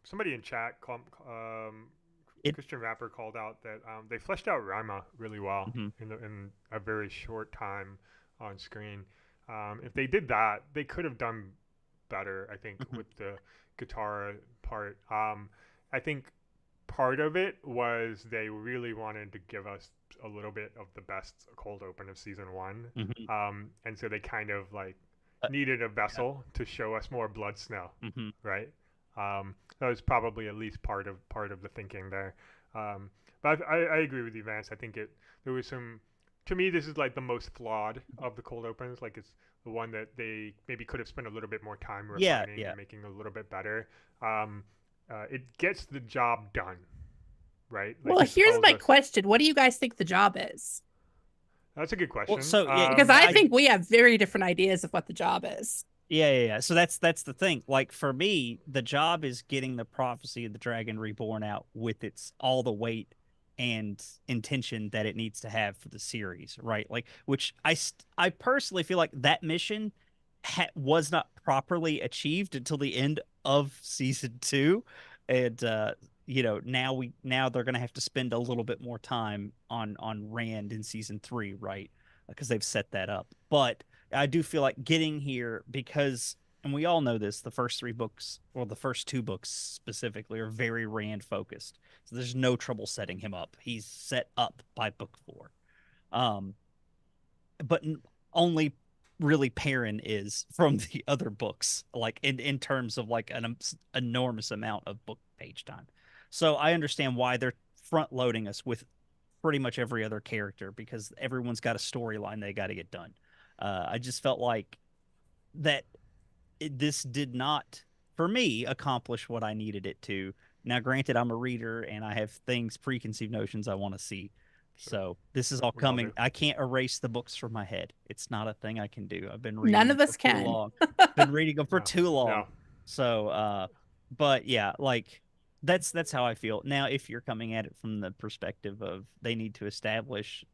somebody in chat, Christian Rapper, called out that they fleshed out Rima really well in a very short time on screen. If they did that, they could have done better, I think, with the guitar part. I think part of it was they really wanted to give us a little bit of the best cold open of season 1. And so they kind of like needed a vessel to show us more blood snow, right? That was probably at least part of the thinking there. But I agree with you, Vance. I think there was some. To me, this is like the most flawed of the cold opens. Like it's the one that they maybe could have spent a little bit more time refining and making a little bit better. It gets the job done, right? Like, well, here's my question: what do you guys think the job is? That's a good question. Well, because I think we have very different ideas of what the job is. Yeah. So that's the thing. Like for me, the job is getting the prophecy of the Dragon Reborn out with all the weight and intention that it needs to have for the series, right? Like, which I personally feel like that mission was not properly achieved until the end of season 2, and now they're gonna have to spend a little bit more time on Rand in season 3, right? Because they've set that up. But I do feel like getting here, because, and we all know this, the first 3 books, or the first 2 books specifically, are very Rand focused. So there's no trouble setting him up. He's set up by book 4. But only really Perrin is from the other books, like in terms of like an enormous amount of book page time. So I understand why they're front loading us with pretty much every other character, because everyone's got a storyline they got to get done. I just felt like that this did not, for me, accomplish what I needed it to. Now, granted, I'm a reader and I have preconceived notions I want to see. So this is all coming. I can't erase the books from my head. It's not a thing I can do. I've been reading. None of us can. Too long. Been reading them for too long. No. So, but yeah, like that's how I feel. Now, if you're coming at it from the perspective of they need to establish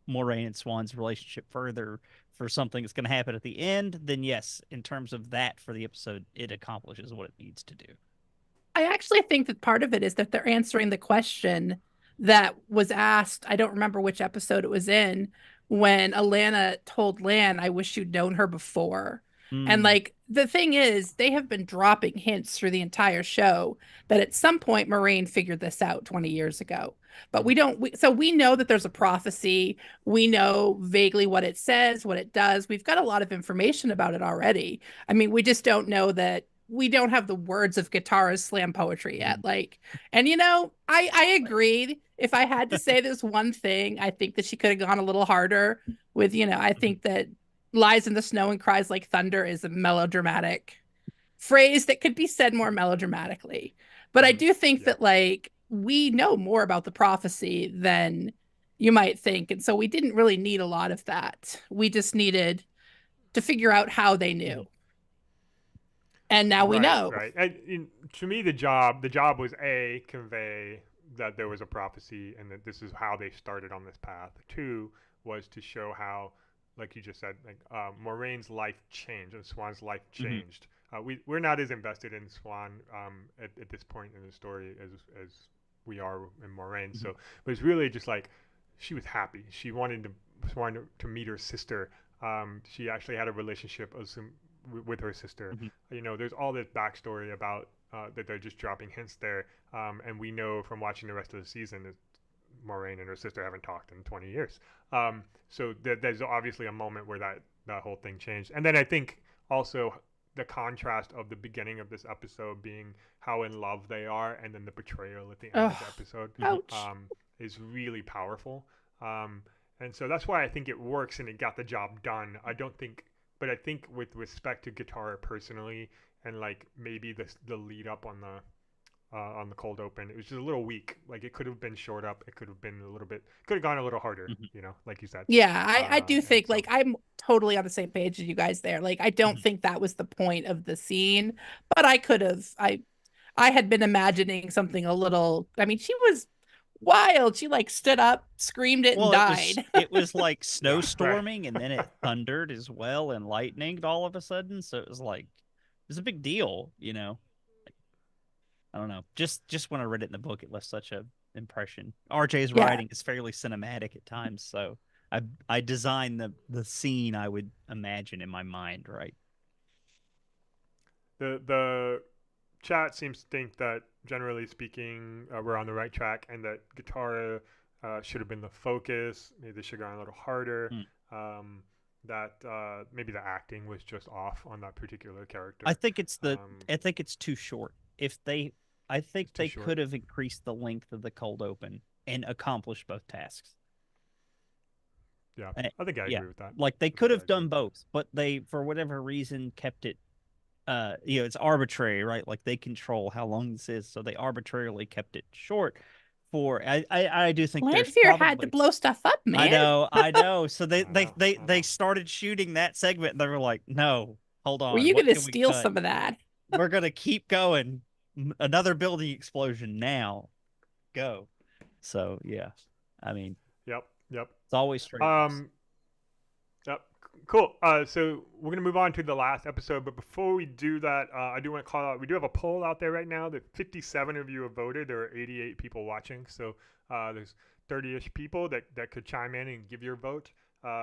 Moraine and Swan's relationship further for something that's going to happen at the end, then yes, in terms of that for the episode, it accomplishes what it needs to do. I actually think that part of it is that they're answering the question that was asked. I don't remember which episode it was in, when Alana told Lan, I wish you'd known her before. And Mm. like the thing is, they have been dropping hints through the entire show that at some point Moraine figured this out 20 years ago. But we don't, so we know that there's a prophecy. We know vaguely what it says, what it does. We've got a lot of information about it already. I mean, we just don't know that we don't have the words of Katara's slam poetry yet. Like, and you know, I agree. If I had to say this one thing, I think that she could have gone a little harder with, you know, I think that lies in the snow and cries like thunder is a melodramatic phrase that could be said more melodramatically. But I do think that like we know more about the prophecy than you might think. And so we didn't really need a lot of that. We just needed to figure out how they knew. And now we know. Right. To me, the job was A, convey that there was a prophecy and that this is how they started on this path. 2 was to show how, like you just said, like Moraine's life changed and Swan's life changed. We're not as invested in Swan at this point in the story as we are in Moraine. So, but it's really just like she was happy. She wanted to meet her sister. She actually had a relationship with her sister. You know, there's all this backstory about that they're just dropping hints there. And we know from watching the rest of the season that Moraine and her sister haven't talked in 20 years. So there's obviously a moment where that whole thing changed. And then I think also the contrast of the beginning of this episode being how in love they are, and then the betrayal at the end of the episode is really powerful. And so that's why I think it works and it got the job done. I think with respect to Katara personally, and like maybe the lead up on the cold open, it was just a little weak. Like it could have been short up. It could have been could have gone a little harder, you know, like you said. Yeah, I do think like I'm totally on the same page as you guys there. Like I don't think that was the point of the scene, but I could have, I had been imagining something a little, I mean, she was wild. She like stood up, screamed it, and died. It was like snowstorming and then it thundered as well and lightninged all of a sudden. So it was like, it was a big deal, you know. I don't know. Just when I read it in the book, it left such a impression. RJ's writing is fairly cinematic at times, so I designed the scene I would imagine in my mind, right? The chat seems to think that generally speaking, we're on the right track, and that Katara should have been the focus. Maybe they should have gone a little harder. That maybe the acting was just off on that particular character. I think it's too short. I think they could have increased the length of the cold open and accomplished both tasks. Yeah, I think I agree with that. Like they could have done both, but they, for whatever reason, kept it. You know, it's arbitrary, right? Like they control how long this is, so they arbitrarily kept it short. I do think Lanfear had to blow stuff up, man. I know. So they started shooting that segment, and they were like, "No, hold on. Were you going to steal some of that? We're going to keep going. Another building explosion now. Go." So yeah, I mean, yep. It's always straight. Yep. Cool. So we're gonna move on to the last episode, but before we do that, I do want to call out. We do have a poll out there right now that 57 of you have voted. There are 88 people watching, so there's 30-ish people that could chime in and give your vote.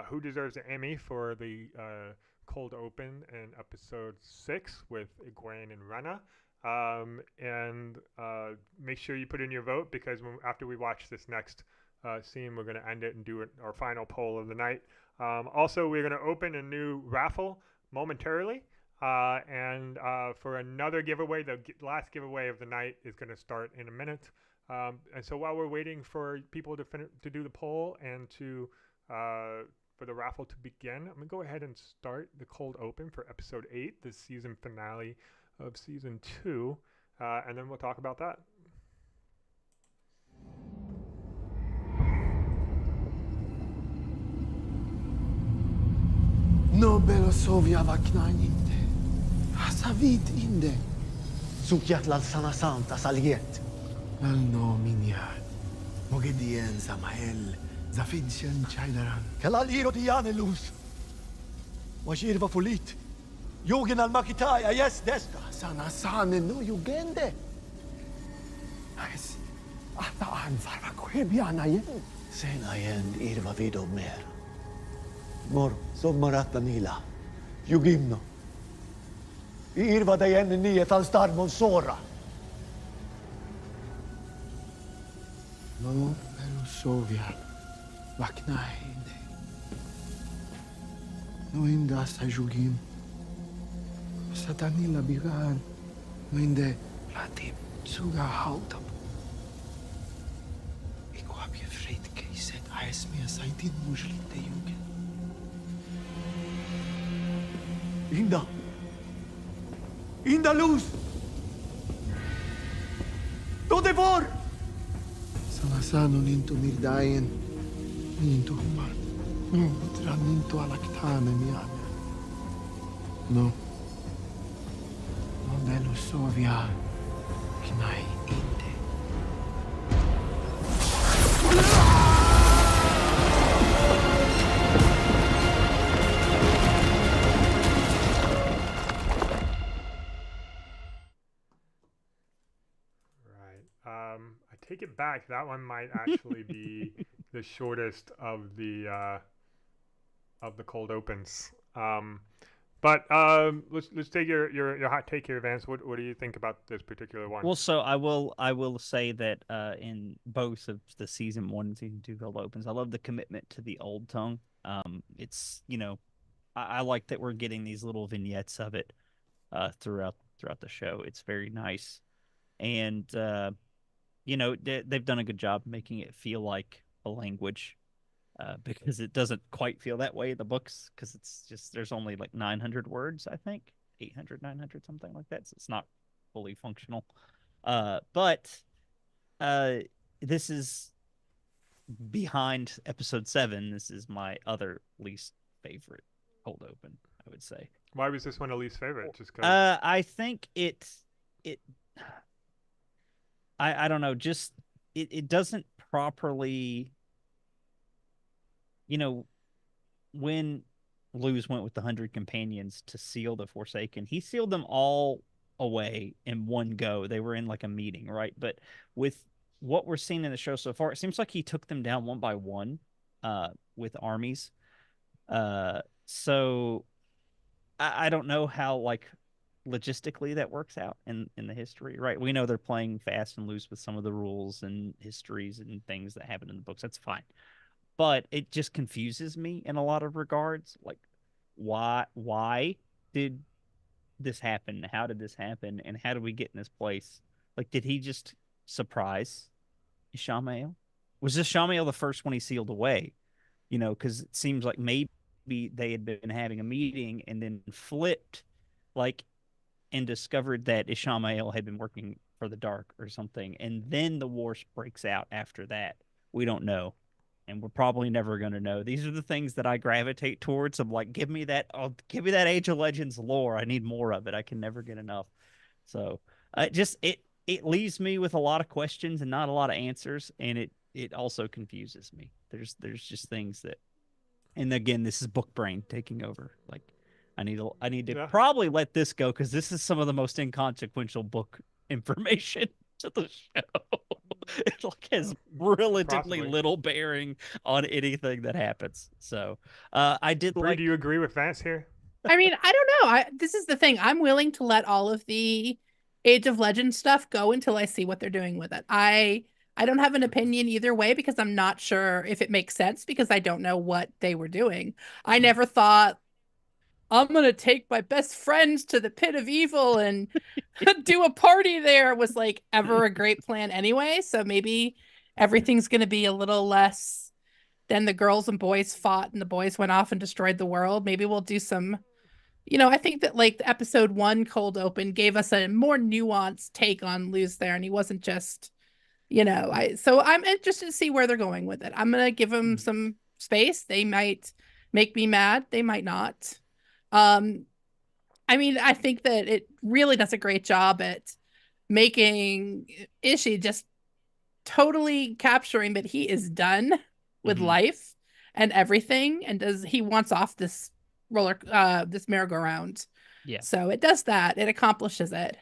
Who deserves an Emmy for the cold open in episode 6 with Egwene and Rena? And make sure you put in your vote, because after we watch this next scene, we're going to end it and do our final poll of the night. Also, we're going to open a new raffle momentarily, and for another giveaway, the last giveaway of the night is going to start in a minute. And so while we're waiting for people to do the poll and for the raffle to begin, I'm going to go ahead and start the cold open for episode 8, the season finale of season 2, and then we'll talk about that. Nobelo sovia vaknaninte. Hasavit inde. Sukyat lal sana santa saliet. Al no minyad. Mogedien Ishamael. Zafidshen chaidaran. Kalal irotianelus. Washirva fulit. Yogen al makitaya yes desta. Sana sane no yugende. Yes. Ataan farva kwebianayen. Senayen irva vido mer. Mor, sommarata nila. Yugimno. Irva da jen ni et alstar monsora. No, pero sovia. Vakna hinde. No inda sa jugim. Sa tanila bigan. No inde latip suga hautab. Ik heb je vreed gezet. Hij is meer saitin muslite jugen. Inda. Inda luz. Dove vor? Salasano ninto mirdaien. Ninto human. No, tra ninto alaktane miame. No. Modello sovia. Knai inde. I take it back. That one might actually be the shortest of the cold opens. But let's take your hot take here, Vance. What do you think about this particular one? Well, so I will say that in both of the season 1 and season 2 cold opens, I love the commitment to the old tongue. It's I like that we're getting these little vignettes of it throughout the show. It's very nice, and they've done a good job making it feel like a language. Because it doesn't quite feel that way in the books, because it's just there's only like 900 words, I think 800, 900, something like that, so it's not fully functional. But this is behind episode 7. This is my other least favorite cold open, I would say. Why was this one a least favorite? Just because I think it I don't know, just it doesn't properly. When Luz went with the 100 companions to seal the Forsaken, he sealed them all away in one go. They were in like a meeting, right? But with what we're seeing in the show so far, it seems like he took them down one by one with armies. So I don't know how like logistically that works out in the history, right? We know they're playing fast and loose with some of the rules and histories and things that happen in the books. That's fine. But it just confuses me in a lot of regards. Like, why did this happen? How did this happen? And how did we get in this place? Like, did he just surprise Ishamael? Was Ishamael the first one he sealed away? Because it seems like maybe they had been having a meeting and then flipped, like, and discovered that Ishamael had been working for the Dark or something. And then the war breaks out after that. We don't know. And we're probably never going to know. These are the things that I gravitate towards. I'm like, give me that Age of Legends lore. I need more of it. I can never get enough. So it leaves me with a lot of questions and not a lot of answers. And it also confuses me. There's just things that, and again, this is book brain taking over. Like I need to probably let this go, because this is some of the most inconsequential book information to the show. It like has relatively little bearing on anything that happens. So I did Bree, do you agree with Vance here? I mean, I don't know. This is the thing. I'm willing to let all of the Age of Legends stuff go until I see what they're doing with it. I don't have an opinion either way, because I'm not sure if it makes sense, because I don't know what they were doing. I never thought, I'm going to take my best friends to the pit of evil and do a party there was like ever a great plan anyway. So maybe everything's going to be a little less than the girls and boys fought and the boys went off and destroyed the world. Maybe we'll do some, I think that like the episode 1 cold open gave us a more nuanced take on Luz there. And he wasn't just, so I'm interested to see where they're going with it. I'm going to give them some space. They might make me mad. They might not. I mean, I think that it really does a great job at making Ishi just totally capturing that he is done with life and everything, and he wants off this this merry-go-round. Yeah. So it does that. It accomplishes it.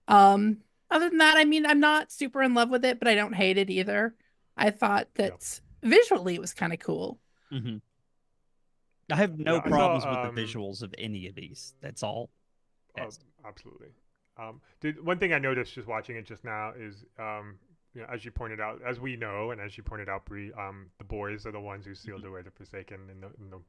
Other than that, I mean, I'm not super in love with it, but I don't hate it either. I thought that visually it was kind of cool. I have no Yeah, I saw, problems with the visuals of any of these. That's all. Absolutely. One thing I noticed just watching it just now is, as you pointed out, as we know, and as you pointed out, Bree, the boys are the ones who sealed away the Forsaken, and the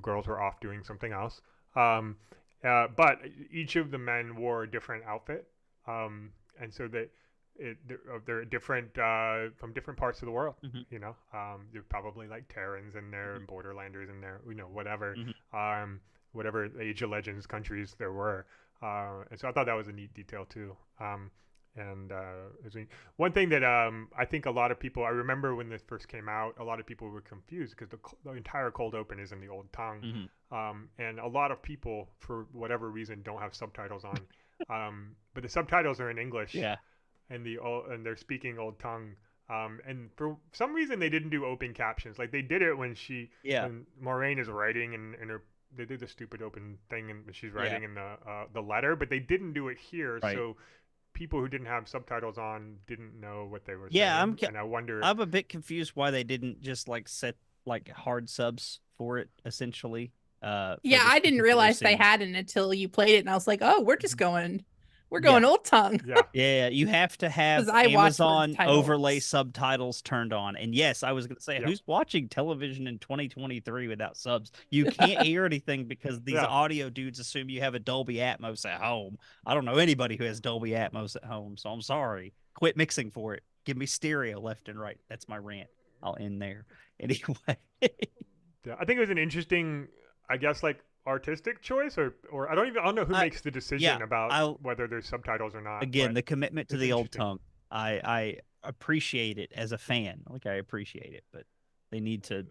girls were off doing something else. But each of the men wore a different outfit, and so they're different from different parts of the world. You're probably like Terrans in there, and Borderlanders in there, whatever, whatever Age of Legends countries there were. And so I thought that was a neat detail too. One thing that I think a lot of people, I remember when this first came out, a lot of people were confused because the entire cold open is in the old tongue. And a lot of people, for whatever reason, don't have subtitles on. But the subtitles are in English. Yeah. And they're speaking old tongue. And for some reason, they didn't do open captions. Like they did it when when Moraine is writing and they did the stupid open thing and she's writing in the letter, but they didn't do it here. Right. So people who didn't have subtitles on didn't know what they were saying. And I wonder. I'm a bit confused why they didn't just like set like hard subs for it essentially. I didn't realize they hadn't until you played it, and I was like, oh, we're just going. We're going old tongue. Yeah. You have to have Amazon overlay subtitles turned on. And yes, I was going to say, who's watching television in 2023 without subs? You can't hear anything because these audio dudes assume you have a Dolby Atmos at home. I don't know anybody who has Dolby Atmos at home, so I'm sorry. Quit mixing for it. Give me stereo left and right. That's my rant. I'll end there. Anyway. I think it was an interesting, I guess, like, artistic choice or I don't know who makes the decision about whether there's subtitles or not. Again, the commitment to the old tongue. I appreciate it as a fan. Like I appreciate it, but they need to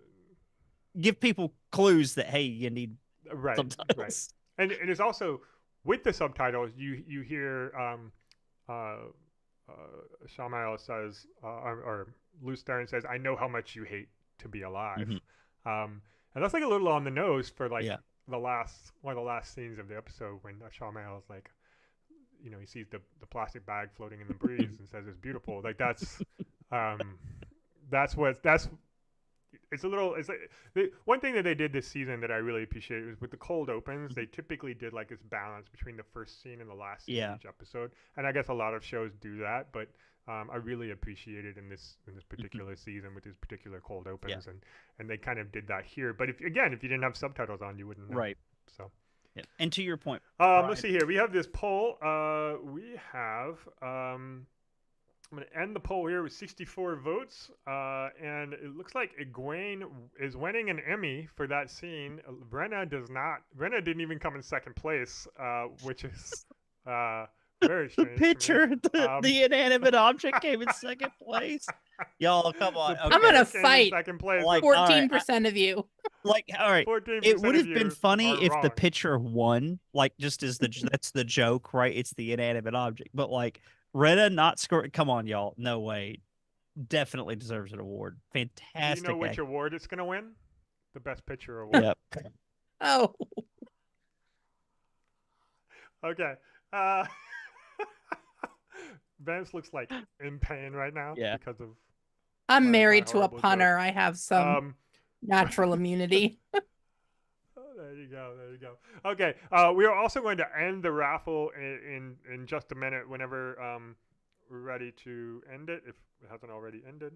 give people clues that hey, you need subtitles. Right. And it's also with the subtitles you hear Ishamael says or Lews Therin says, "I know how much you hate to be alive." And that's like a little on the nose for like one of the last scenes of the episode when Ishamael is like, he sees the plastic bag floating in the breeze and says it's beautiful. Like it's like one thing that they did this season that I really appreciated was with the cold opens, they typically did like this balance between the first scene and the last scene of each episode. And I guess a lot of shows do that, but I really appreciated in this particular season with these particular cold opens, and they kind of did that here. But if you didn't have subtitles on, you wouldn't know. Right. So. Yeah. And to your point, let's see here. We have this poll. We have. I'm going to end the poll here with 64 votes, and it looks like Egwene is winning an Emmy for that scene. Brenna does not. Brenna didn't even come in second place, which is. Very strange. The picture, the inanimate object came in second place. Y'all, come on. Okay. I'm gonna fight. Second place. Like 14% of you. Like, all right. It would have been funny if the picture won. Like, just as that's the joke, right? It's the inanimate object. But like, Retta not scoring. Come on, y'all. No way. Definitely deserves an award. Fantastic. Do you know which award it's gonna win? The Best Picture award. Yep. Oh. Okay. Vance looks like in pain right now because of. I'm married to a punter. Joke. I have some natural immunity. There you go. Okay, we are also going to end the raffle in just a minute. Whenever we're ready to end it, if it hasn't already ended.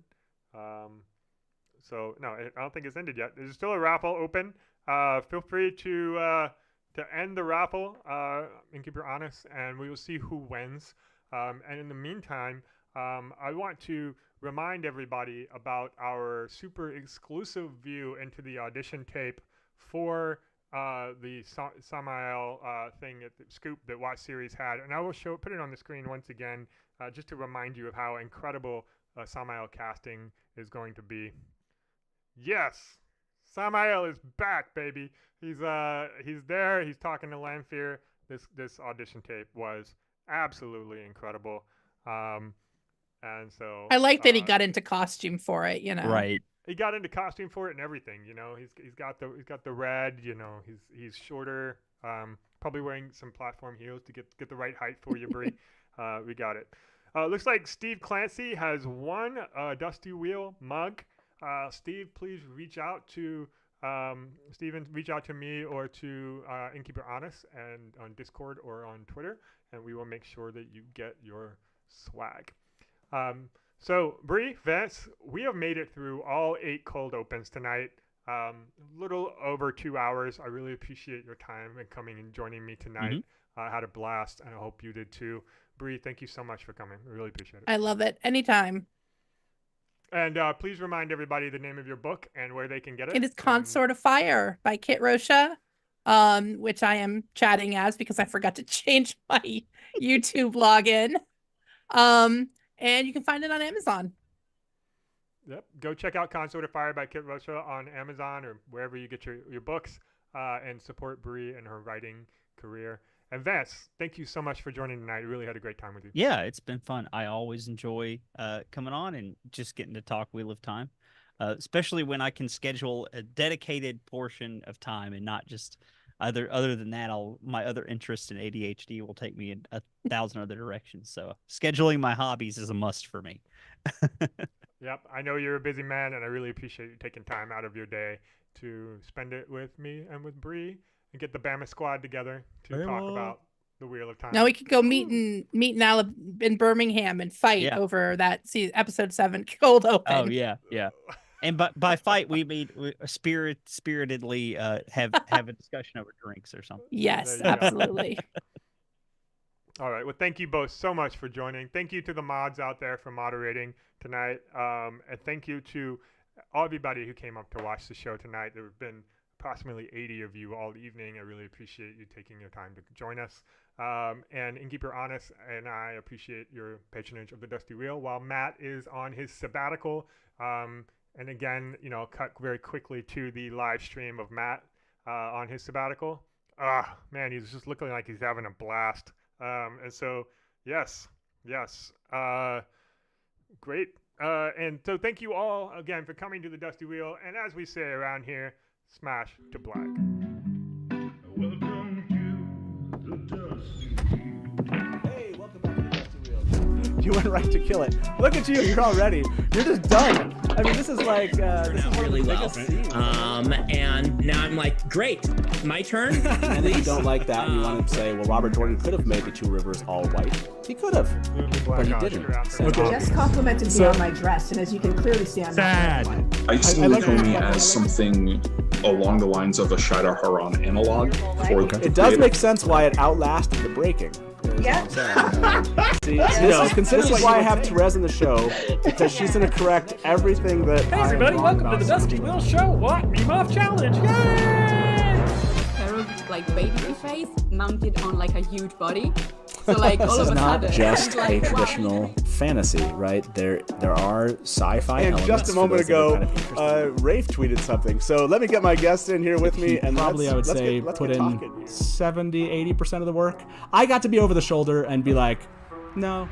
So no, I don't think it's ended yet. There's still a raffle open. Feel free to end the raffle, Innkeeper Honest, and we will see who wins. And in the meantime, I want to remind everybody about our super exclusive view into the audition tape for the Ishamael thing at the scoop that Watch Series had. And I will put it on the screen once again, just to remind you of how incredible Ishamael casting is going to be. Yes! Ishamael is back, baby. He's there. He's talking to Lanfear. This audition tape was absolutely incredible. And so I like that he got into costume for it, Right. He got into costume for it and everything, He's got the red, he's shorter, probably wearing some platform heels to get the right height for you, Bree. We got it. Looks like Steve Clancy has won a Dusty Wheel mug. Steve, please reach out to Steven, reach out to me or to Innkeeper Honest and on Discord or on Twitter, and we will make sure that you get your swag. So, Bree, Vance, we have made it through all 8 cold opens tonight. A little over 2 hours. I really appreciate your time and coming and joining me tonight. I had a blast, and I hope you did too. Bree, thank you so much for coming. I really appreciate it. I love it. Anytime. And please remind everybody the name of your book and where they can get it. It is Consort of Fire by Kit Rocha, which I am chatting as because I forgot to change my YouTube login. And you can find it on Amazon. Yep. Go check out Consort of Fire by Kit Rocha on Amazon or wherever you get your books, and support Bree and her writing career. And Vance, thank you so much for joining tonight. I really had a great time with you. Yeah, it's been fun. I always enjoy coming on and just getting to talk Wheel of Time, especially when I can schedule a dedicated portion of time and not just other than that, my other interests in ADHD will take me in 1,000 other directions. So scheduling my hobbies is a must for me. Yep, I know you're a busy man, and I really appreciate you taking time out of your day to spend it with me and with Bree and get the Bama squad together to talk about the Wheel of Time. Now we could go meet in Birmingham and fight over that episode 7 cold open. Oh yeah. And by fight we mean spiritedly have a discussion over drinks or something. Yes, absolutely. All right. Well, thank you both so much for joining. Thank you to the mods out there for moderating tonight. And thank you to everybody who came up to watch the show tonight. There have been approximately 80 of you all evening. I really appreciate you taking your time to join us. And Innkeeper Honest and I appreciate your patronage of the Dusty Wheel while Matt is on his sabbatical. And again, cut very quickly to the live stream of Matt on his sabbatical. Man, he's just looking like he's having a blast. And so, yes, great. And so thank you all again for coming to the Dusty Wheel. And as we say around here, smash to black. Welcome to the Dusty Wheel. Hey, welcome back to the Dusty Wheel. You went right to kill it. Look at you, you're already. You're just done. I mean, this is like this is really well. And now I'm like, great, my turn. And if you don't like that, and you want to say, well, Robert Jordan could have made the 2 rivers all white. He could have, but he didn't. Just complimented me on my dress, and as you can clearly see, I'm not white. I see Lukomi as something along the lines of a Shida Haran analog. It does make sense why it outlasted the breaking. Yeah. See, this is why I have Therese in the show, because she's going to correct everything that Hey everybody, welcome to the Dusty Wheel Show. What? Meme Off Challenge. Yay! Like baby face mounted on like a huge body. So like this all is of a not sudden, just like, a traditional fantasy, right? There are sci-fi and elements. Just a moment for those ago, that are kind of Rafe tweeted something. So let me get my guest in here with me, and probably I would say put in 70-80% of the work. I got to be over the shoulder and be like, no,